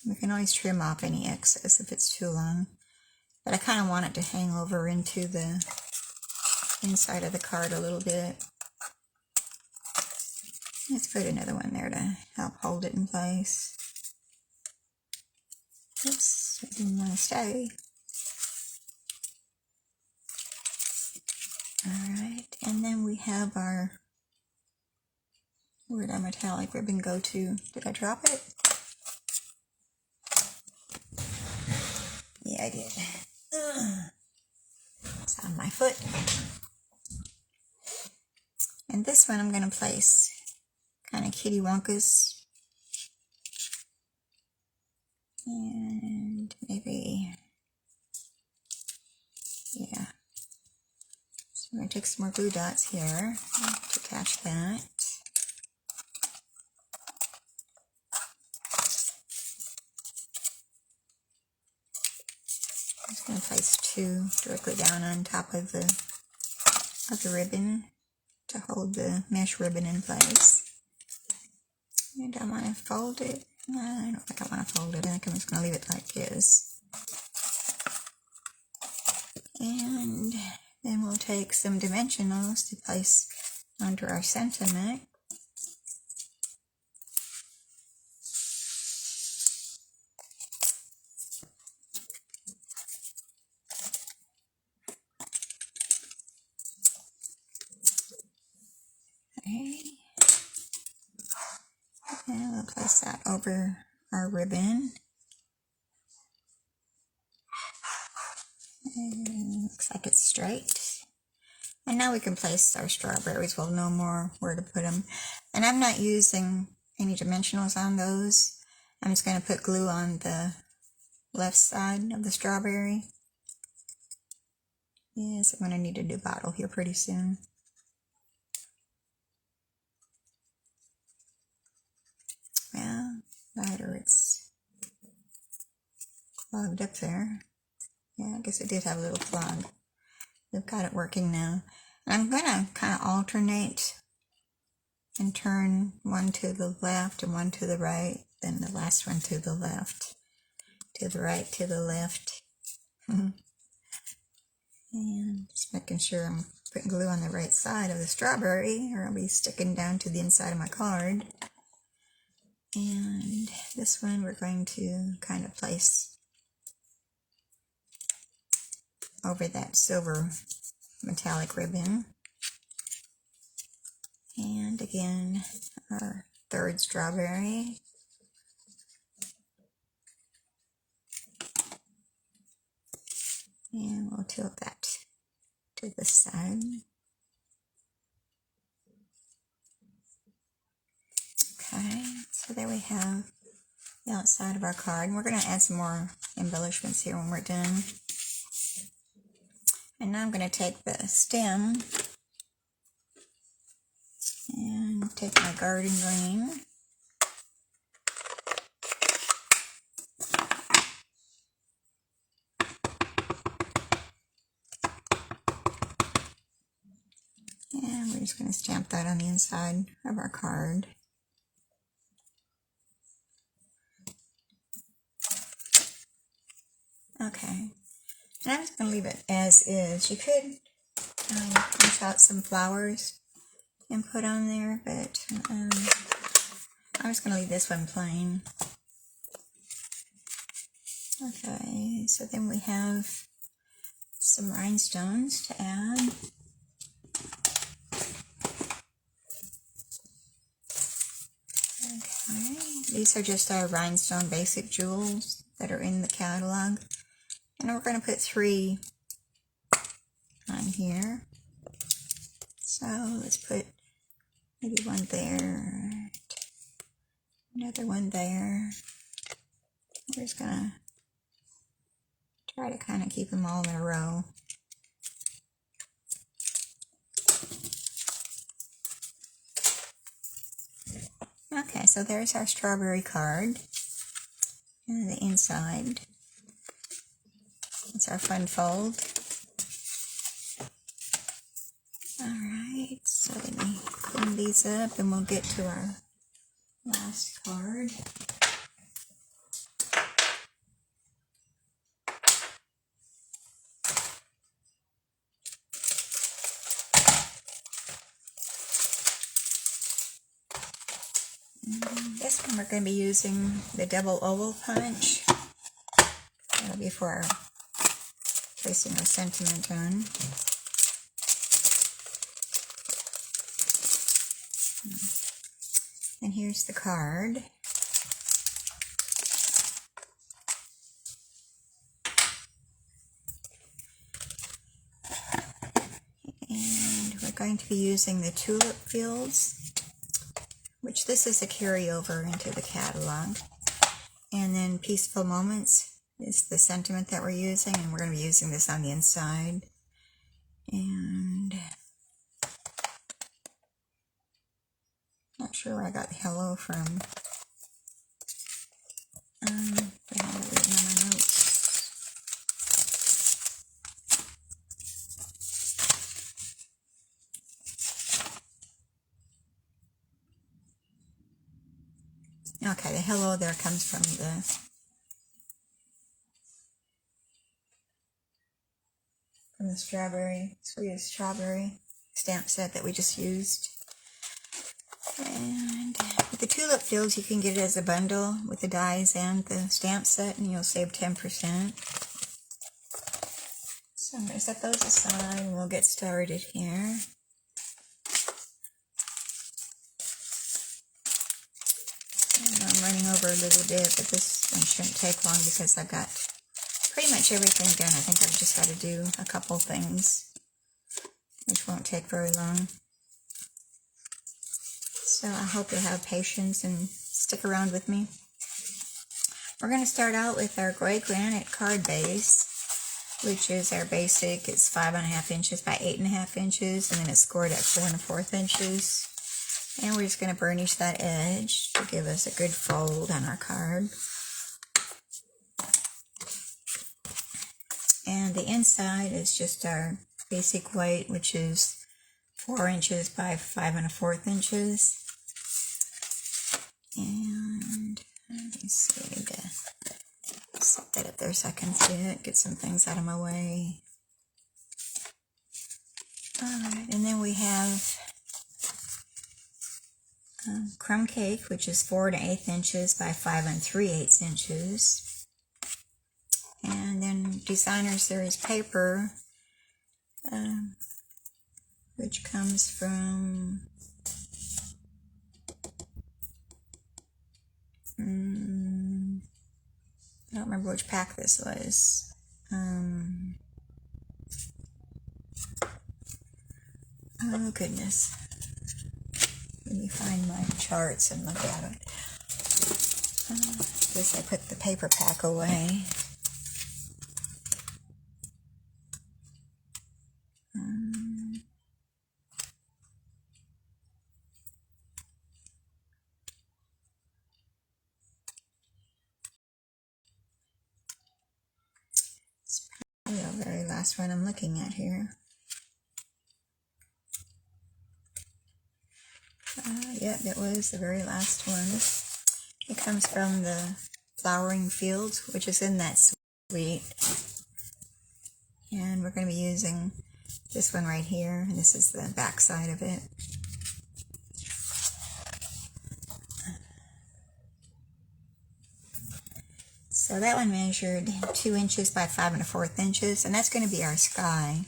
We can always trim off any excess if it's too long. But I kind of want it to hang over into the inside of the card a little bit. Let's put another one there to help hold it in place. Oops, I didn't want to stay. Alright, and then we have our Where'd our metallic ribbon go to? Did I drop it? Yeah, I did. It's on my foot. And this one I'm going to place kind of Kitty Wonka's. And maybe, yeah. So I'm going to take some more glue dots here to attach that. I'm just going to place two directly down on top of the ribbon to hold the mesh ribbon in place. And I want to fold it. I don't think I want to fold it. I think I'm just going to leave it like this. And then we'll take some dimensionals to place onto our sentiment. Okay. And we'll place that over our ribbon. And looks like it's straight. And now we can place our strawberries. We'll know more where to put them. And I'm not using any dimensionals on those. I'm just going to put glue on the left side of the strawberry. Yes, I'm going to need a new bottle here pretty soon. Well, or it's clogged up there. Yeah, I guess it did have a little clog. We've got it working now. And I'm going to kind of alternate and turn one to the left and one to the right, then the last one to the left, to the right, to the left. And just making sure I'm putting glue on the right side of the strawberry, or I'll be sticking down to the inside of my card. And this one we're going to kind of place over that silver metallic ribbon. And again, our third strawberry. And we'll tilt that to the side. Okay, so there we have the outside of our card. And we're going to add some more embellishments here when we're done. And now I'm going to take the stem and take my garden green. And we're just going to stamp that on the inside of our card. Okay, and I'm just going to leave it as is. You could punch out some flowers and put on there, but I'm just going to leave this one plain. Okay, so then we have some rhinestones to add. Okay, these are just our rhinestone basic jewels that are in the catalog. And we're going to put 3 on here. So let's put maybe one there, another one there. We're just going to try to kind of keep them all in a row. Okay, so there's our strawberry card. And the inside. It's our fun fold. Alright, so let me clean these up and we'll get to our last card. This one we're going to be using the double oval punch. That'll be for our placing our sentiment on. And here's the card. And we're going to be using the tulip fields, which this is a carryover into the catalog. And then Peaceful Moments is the sentiment that we're using, and we're going to be using this on the inside. And not sure where I got hello from. I have it written on my notes. Okay, the hello there comes from the strawberry, sweetest strawberry stamp set that we just used. And with the tulip fields, you can get it as a bundle with the dies and the stamp set, and you'll save 10%. So I'm going to set those aside, and we'll get started here. And I'm running over a little bit, but this one shouldn't take long because I've got pretty much everything done. I think I've just got to do a couple things, which won't take very long. So I hope you'll have patience and stick around with me. We're going to start out with our gray granite card base, which is our basic. It's 5.5 inches by 8.5 inches, and then it's scored at 4 1/4 inches. And we're just going to burnish that edge to give us a good fold on our card. And the inside is just our basic white, which is 4 inches by 5 1/4 inches. And let me see, set that up there so I can see it, get some things out of my way. Alright, and then we have crumb cake, which is 4 1/8 inches by 5 3/8 inches. And then Designer Series paper, which comes from I don't remember which pack this was. Oh goodness. Let me find my charts and look at it. I guess I put the paper pack away. It's probably the very last one I'm looking at here. Yep, it was the very last one. It comes from the Flowering Fields, which is in that suite. And we're going to be using this one right here, and this is the back side of it. So that one measured 2 inches by 5 1/4 inches, and that's going to be our sky.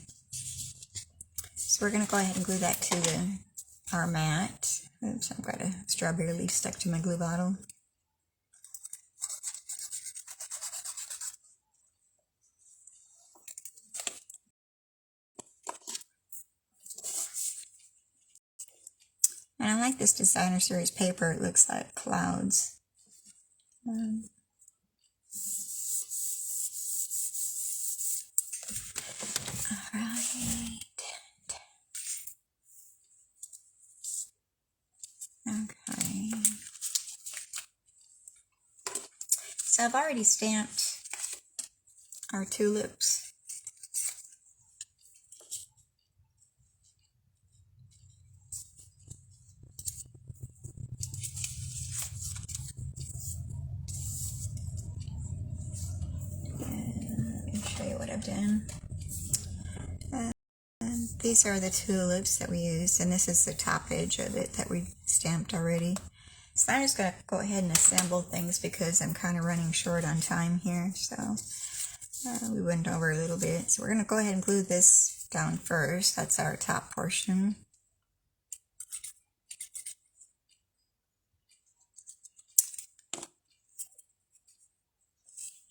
So we're going to go ahead and glue that to our mat. Oops, I've got a strawberry leaf stuck to my glue bottle. And I like this Designer Series paper. It looks like clouds. Alright. Okay. So I've already stamped our tulips. Let me show you what I've done. These are the tulips that we used, and this is the top edge of it that we stamped already. So I'm just going to go ahead and assemble things because I'm kind of running short on time here. So we went over a little bit. So we're going to go ahead and glue this down first. That's our top portion.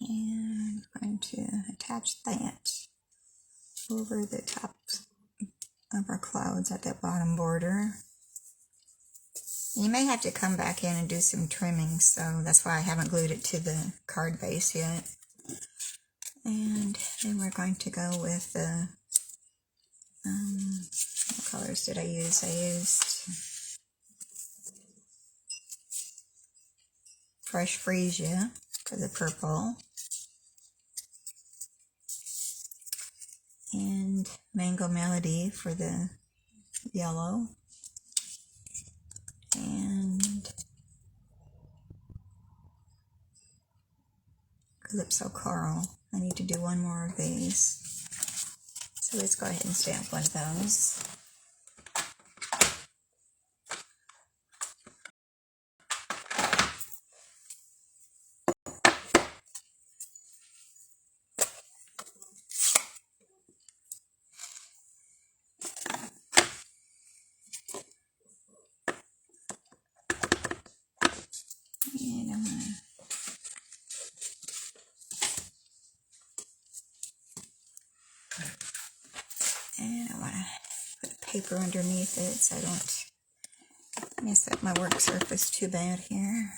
And I'm going to attach that over the top of our clouds at that bottom border. You may have to come back in and do some trimming, so that's why I haven't glued it to the card base yet. And then we're going to go with the, what colors did I use? I used Fresh Freesia for the purple, and Mango Melody for the yellow, and Calypso Coral. I need to do one more of these. So let's go ahead and stamp one of those. And I'm gonna put a paper underneath it so I don't mess up my work surface too bad here.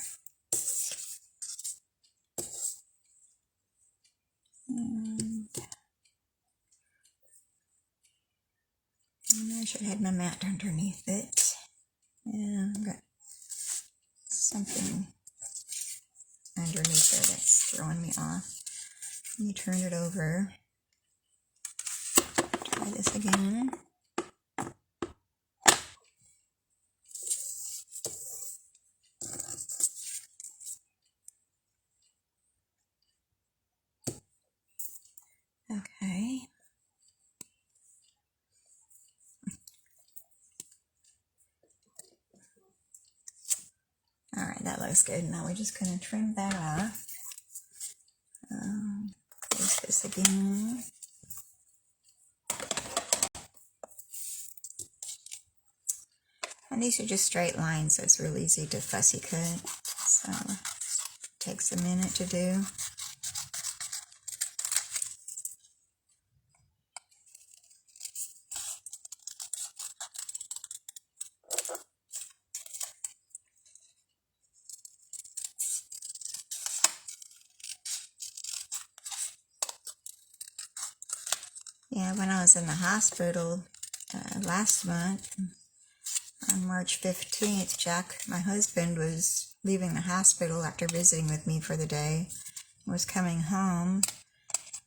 And I should have my mat underneath it. Yeah, I've got something underneath there that's throwing me off. Let me turn it over. Try this again. Okay. Alright, that looks good. Now we're just going to trim that off. Close this again. And these are just straight lines, so it's real easy to fussy cut. So it takes a minute to do. Yeah, when I was in the hospital last month, on March 15th, Jack, my husband, was leaving the hospital after visiting with me for the day, was coming home,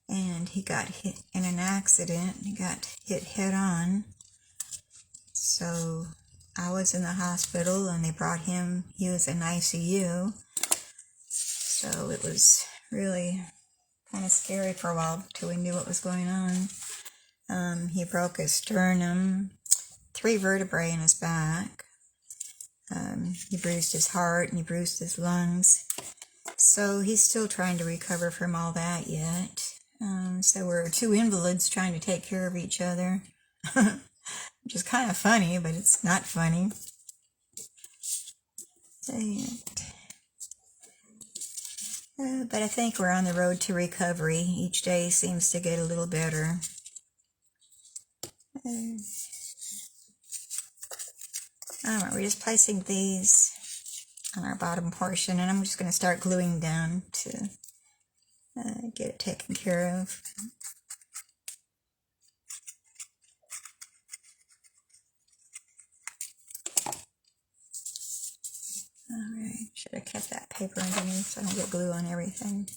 and he got hit in an accident. He got hit head on. So I was in the hospital, and they brought him. He was in ICU. So it was really kind of scary for a while till we knew what was going on. He broke his sternum, 3 vertebrae in his back. He bruised his heart and he bruised his lungs. So he's still trying to recover from all that yet. So we're 2 invalids trying to take care of each other. Which is kind of funny, but it's not funny. But I think we're on the road to recovery. Each day seems to get a little better. Alright, we're just placing these on our bottom portion, and I'm just going to start gluing down to get it taken care of. Alright, should have kept that paper underneath so I don't get glue on everything.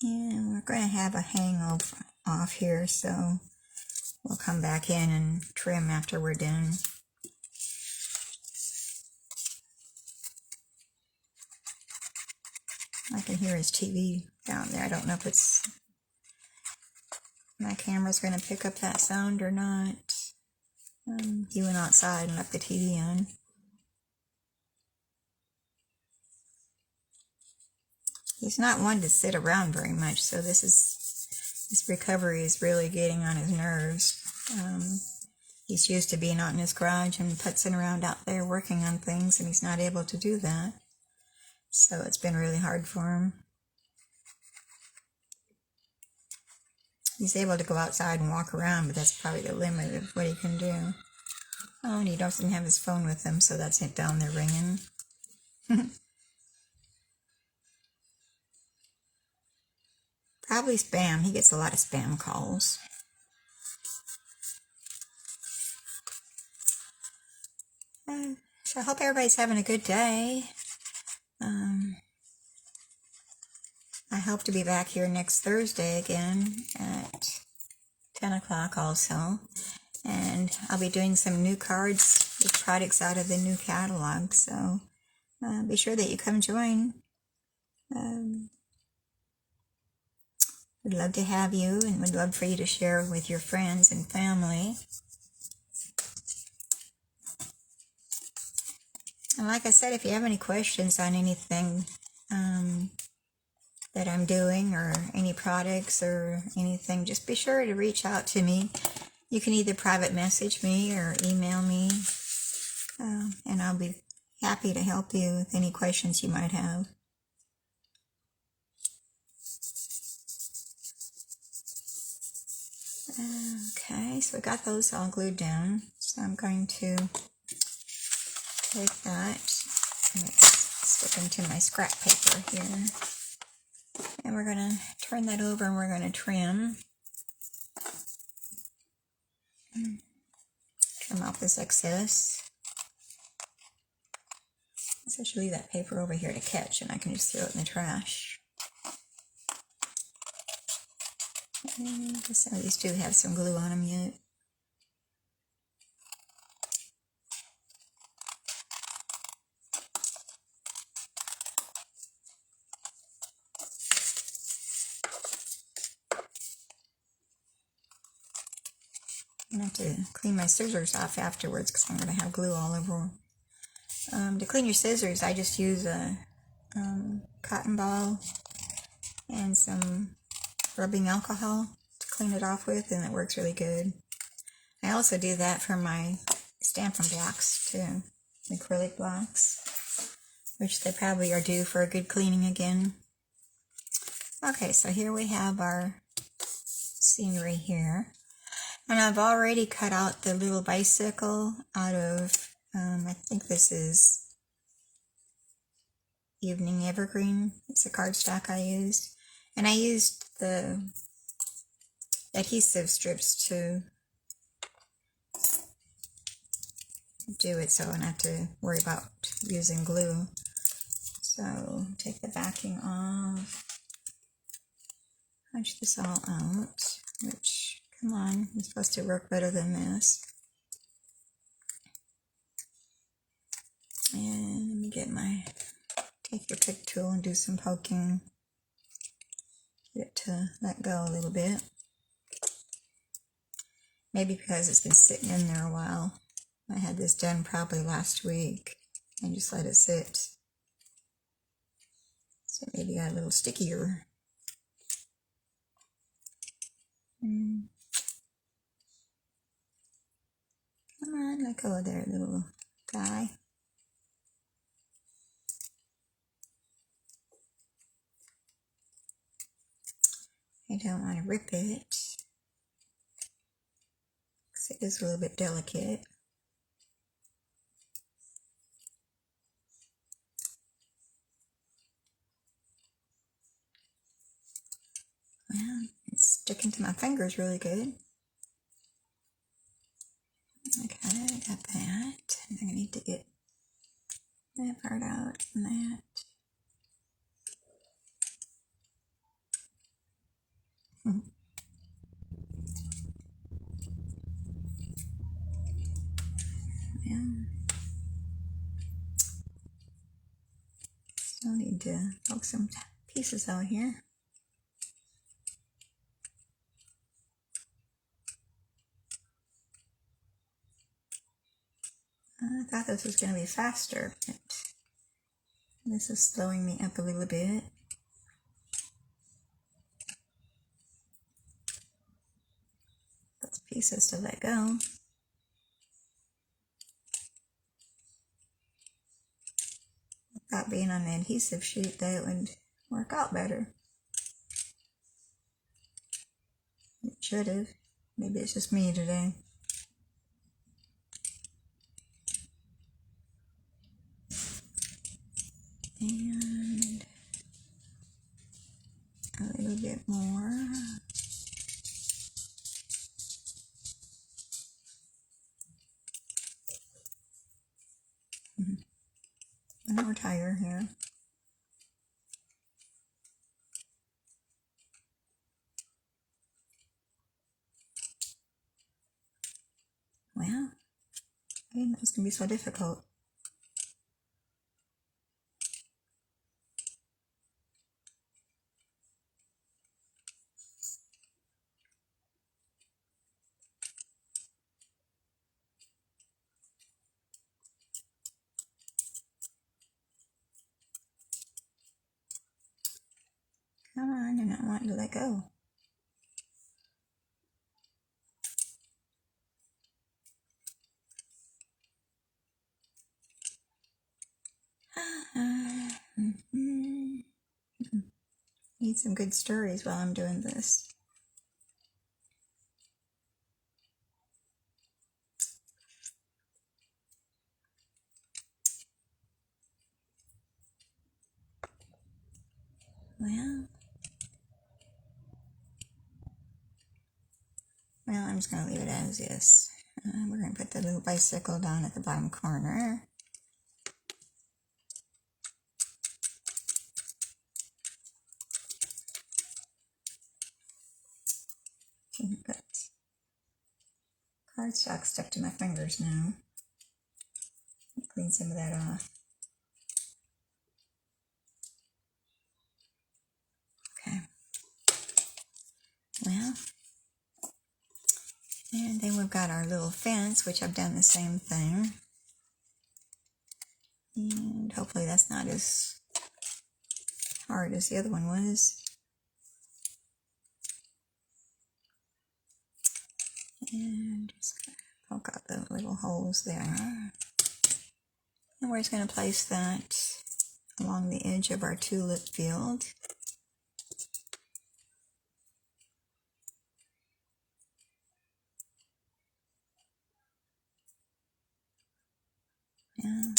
And we're going to have a hang off here, so we'll come back in and trim after we're done. I can hear his TV down there. I don't know if my camera's going to pick up that sound or not. He went outside and left the TV on. He's not one to sit around very much, so this recovery is really getting on his nerves. He's used to being out in his garage and putzing around out there working on things, and he's not able to do that. So it's been really hard for him. He's able to go outside and walk around, but that's probably the limit of what he can do. Oh, and he doesn't have his phone with him, so that's it down there ringing. Probably spam. He gets a lot of spam calls. So I hope everybody's having a good day. I hope to be back here next Thursday again at 10 o'clock also. And I'll be doing some new cards with products out of the new catalog. So be sure that you come join. We'd love to have you, and we'd love for you to share with your friends and family. And like I said, if you have any questions on anything that I'm doing, or any products or anything, just be sure to reach out to me. You can either private message me or email me, and I'll be happy to help you with any questions you might have. Okay, so I got those all glued down. So I'm going to take that and stick into my scrap paper here. And we're going to turn that over and we're going to trim. Trim off this excess. So I should leave that paper over here to catch, and I can just throw it in the trash. And some of these do have some glue on them yet. I'm going to have to clean my scissors off afterwards because I'm going to have glue all over. To clean your scissors, I just use a cotton ball and some rubbing alcohol to clean it off with, and it works really good. I also do that for my Stampin' blocks too, acrylic blocks, which they probably are due for a good cleaning again. Okay, so here we have our scenery here. And I've already cut out the little bicycle out of, I think this is Evening Evergreen. It's a cardstock I used. And I used the adhesive strips to do it, so I don't have to worry about using glue. So take the backing off. Punch this all out, which, come on, I'm supposed to work better than this. And let me get my, take your pick tool and do some poking. Get it to let go a little bit. Maybe because it's been sitting in there a while. I had this done probably last week and just let it sit. So maybe got a little stickier. Come on, let go of there, little guy. I don't want to rip it, because it is a little bit delicate. Well, it's sticking to my fingers really good. Okay, I got that. I'm going to need to get that part out and that. Yeah. Still need to poke some pieces out here. I thought this was going to be faster, but this is slowing me up a little bit. Those pieces to let go. Thought thought being on the adhesive sheet that it would work out better. It should have. Maybe it's just me today. And a little bit more. One more tire here. Well, I didn't know it was going to be so difficult. Come on, and I want to let go. Need some good stories while I'm doing this. Well, I'm just going to leave it as is. We're going to put the little bicycle down at the bottom corner. I've got cardstock stuck to my fingers now. Clean some of that off. Okay. Well, and then we've got our little fence, which I've done the same thing. And hopefully that's not as hard as the other one was. And just poke out the little holes there. And we're just going to place that along the edge of our tulip field. Yeah.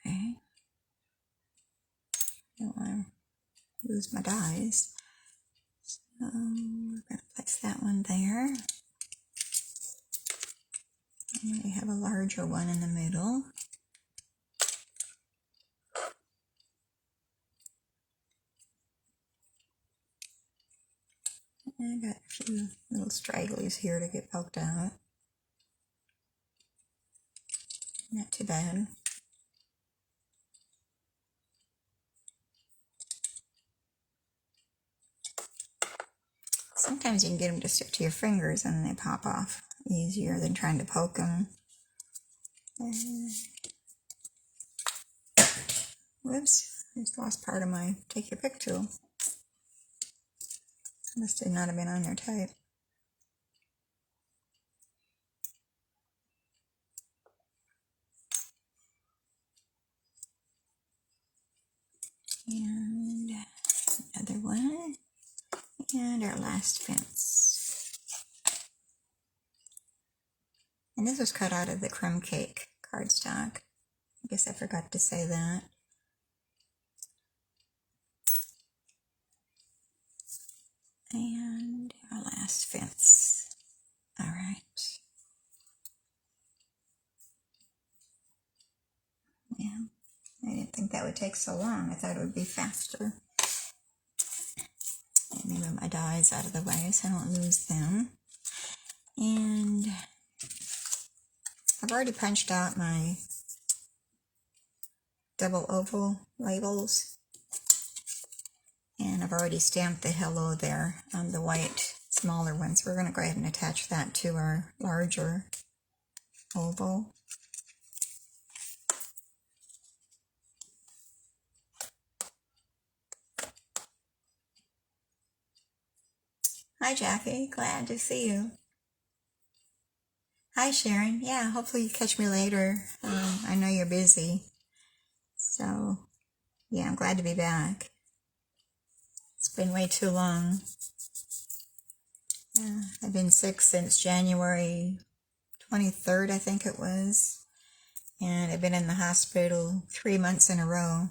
Okay. Don't want to lose my dies. So we're going to place that one there. And we have a larger one in the middle. And I got a few little stragglies here to get poked out. Not too bad. Sometimes you can get them to stick to your fingers and they pop off easier than trying to poke them. Whoops, I just lost part of my take your pick tool. This did not have been on there tight. And another one. And our last fence. And this was cut out of the crumb cake cardstock. I guess I forgot to say that. And our last fence. All right. Yeah, I didn't think that would take so long. I thought it would be faster. Let me move my dies out of the way so I don't lose them. And I've already punched out my double oval labels. And I've already stamped the hello there on the white smaller ones. We're going to go ahead and attach that to our larger oval. Hi, Jackie. Glad to see you. Hi, Sharon. Yeah, hopefully you catch me later. I know you're busy. So, yeah, I'm glad to be back. It's been way too long. I've been sick since January 23rd, I think it was. And I've been in the hospital 3 months in a row.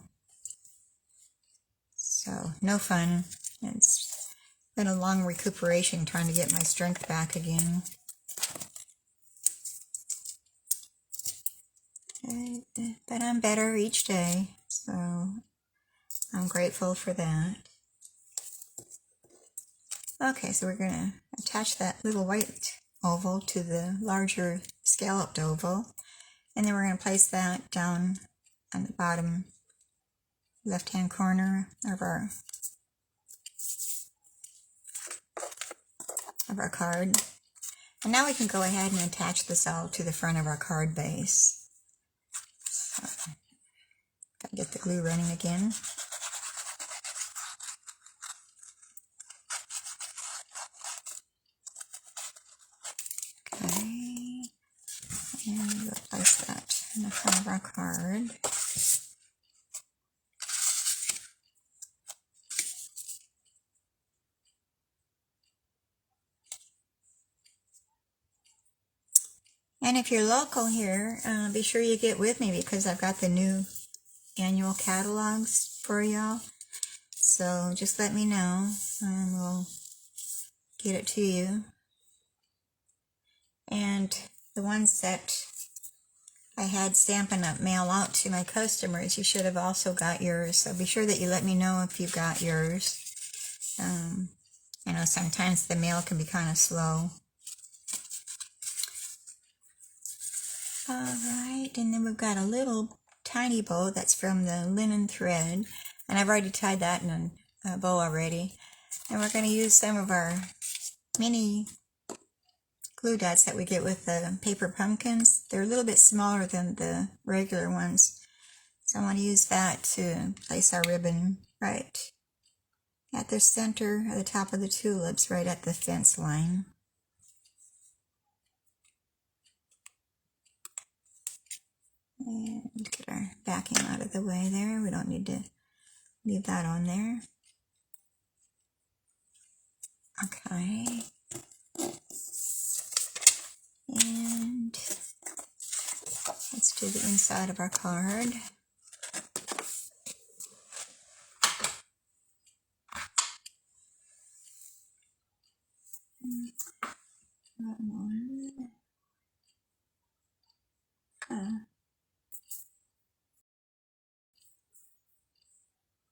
So, no fun. It's been a long recuperation trying to get my strength back again. But I'm better each day, so I'm grateful for that. Okay, so we're going to attach that little white oval to the larger scalloped oval, and then we're going to place that down on the bottom left-hand corner of our card. And now we can go ahead and attach this all to the front of our card base. So, gotta get the glue running again. Okay, and we'll place that in the front of our card. And if you're local here, be sure you get with me because I've got the new annual catalogs for y'all. So just let me know and we'll get it to you. And the ones that I had Stampin' Up mail out to my customers, you should have also got yours. So be sure that you let me know if you've got yours. I know sometimes the mail can be kind of slow. Alright, and then we've got a little tiny bow that's from the linen thread, and I've already tied that in a bow already. And we're going to use some of our mini glue dots that we get with the paper pumpkins. They're a little bit smaller than the regular ones, so I want to use that to place our ribbon right at the center, at the top of the tulips, right at the fence line. And get our backing out of the way there. We don't need to leave that on there. Okay. And let's do the inside of our card. That one.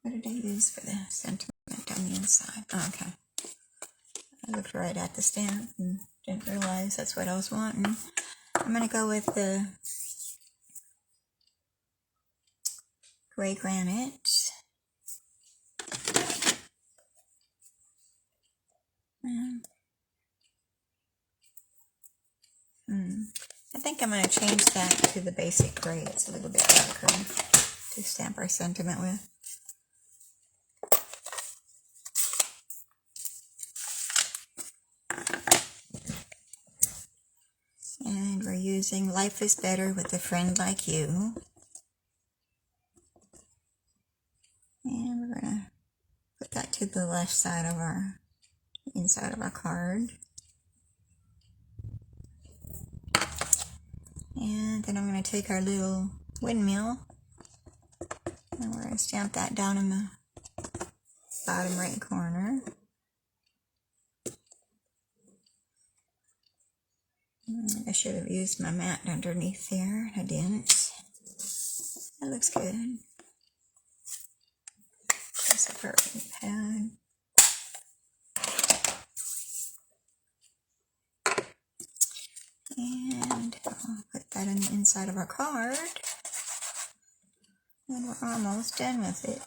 What did I use for the sentiment on the inside? Oh, okay. I looked right at the stamp and didn't realize that's what I was wanting. I'm going to go with the gray granite. I think I'm going to change that to the basic gray. It's a little bit darker to stamp our sentiment with. And we're using Life is Better with a Friend Like You. And we're going to put that to the left side of our inside of our card. And then I'm going to take our little windmill and we're going to stamp that down in the bottom right corner. I should have used my mat underneath there. I didn't. That looks good. That's a perfect pad. And I'll put that in the inside of our card. And we're almost done with it.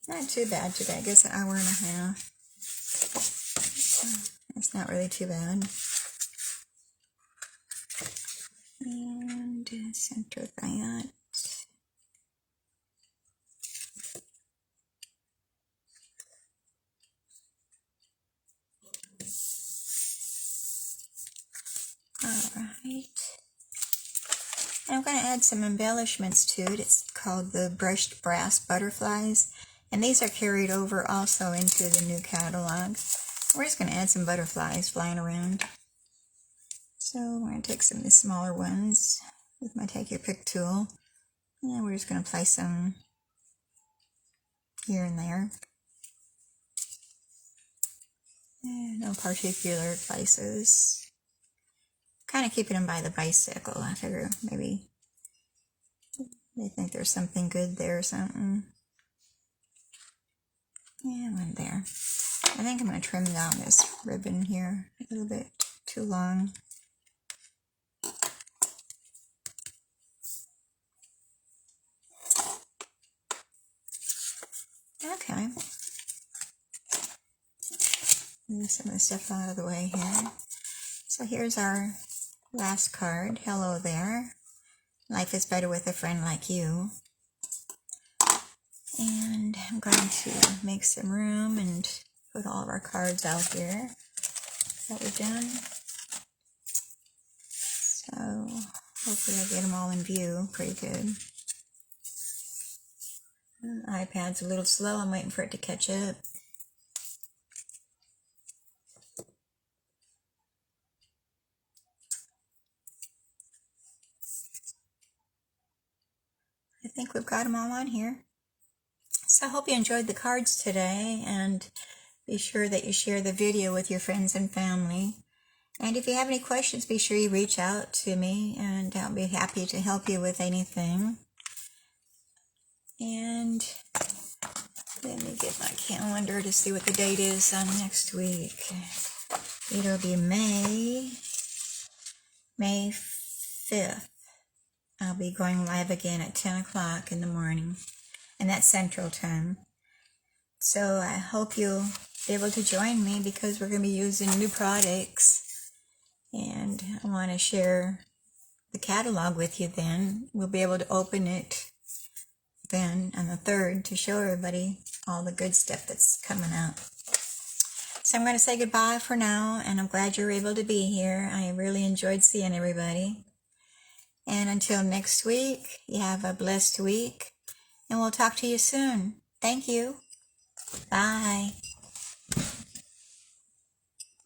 Not too bad today. I guess an hour and a half. It's not really too bad. And center that. Alright. And I'm going to add some embellishments to it. It's called the Brushed Brass Butterflies. And these are carried over also into the new catalog. We're just going to add some butterflies flying around. So we're going to take some of the smaller ones with my Take Your Pick tool. And we're just going to place some here and there. And no particular places. Kind of keeping them by the bicycle. I figure maybe they think there's something good there or something. Yeah, one there. I think I'm going to trim down this ribbon here a little bit too long. Okay. Move some of the stuff out of the way here. So here's our last card. Hello there. Life is better with a friend like you. And I'm going to make some room and put all of our cards out here. That we're done. So hopefully I get them all in view pretty good. The iPad's a little slow. I'm waiting for it to catch up. I think we've got them all on here. So I hope you enjoyed the cards today, and be sure that you share the video with your friends and family. And if you have any questions, be sure you reach out to me, and I'll be happy to help you with anything. And let me get my calendar to see what the date is on next week. It'll be May 5th. I'll be going live again at 10 o'clock in the morning, and that's Central Time. So I hope you'll be able to join me, because we're going to be using new products, and I want to share the catalog with you then. We'll be able to open it then on the 3rd to show everybody all the good stuff that's coming out. So I'm going to say goodbye for now, and I'm glad you're able to be here. I really enjoyed seeing everybody. And until next week, you have a blessed week, and we'll talk to you soon. Thank you. Bye.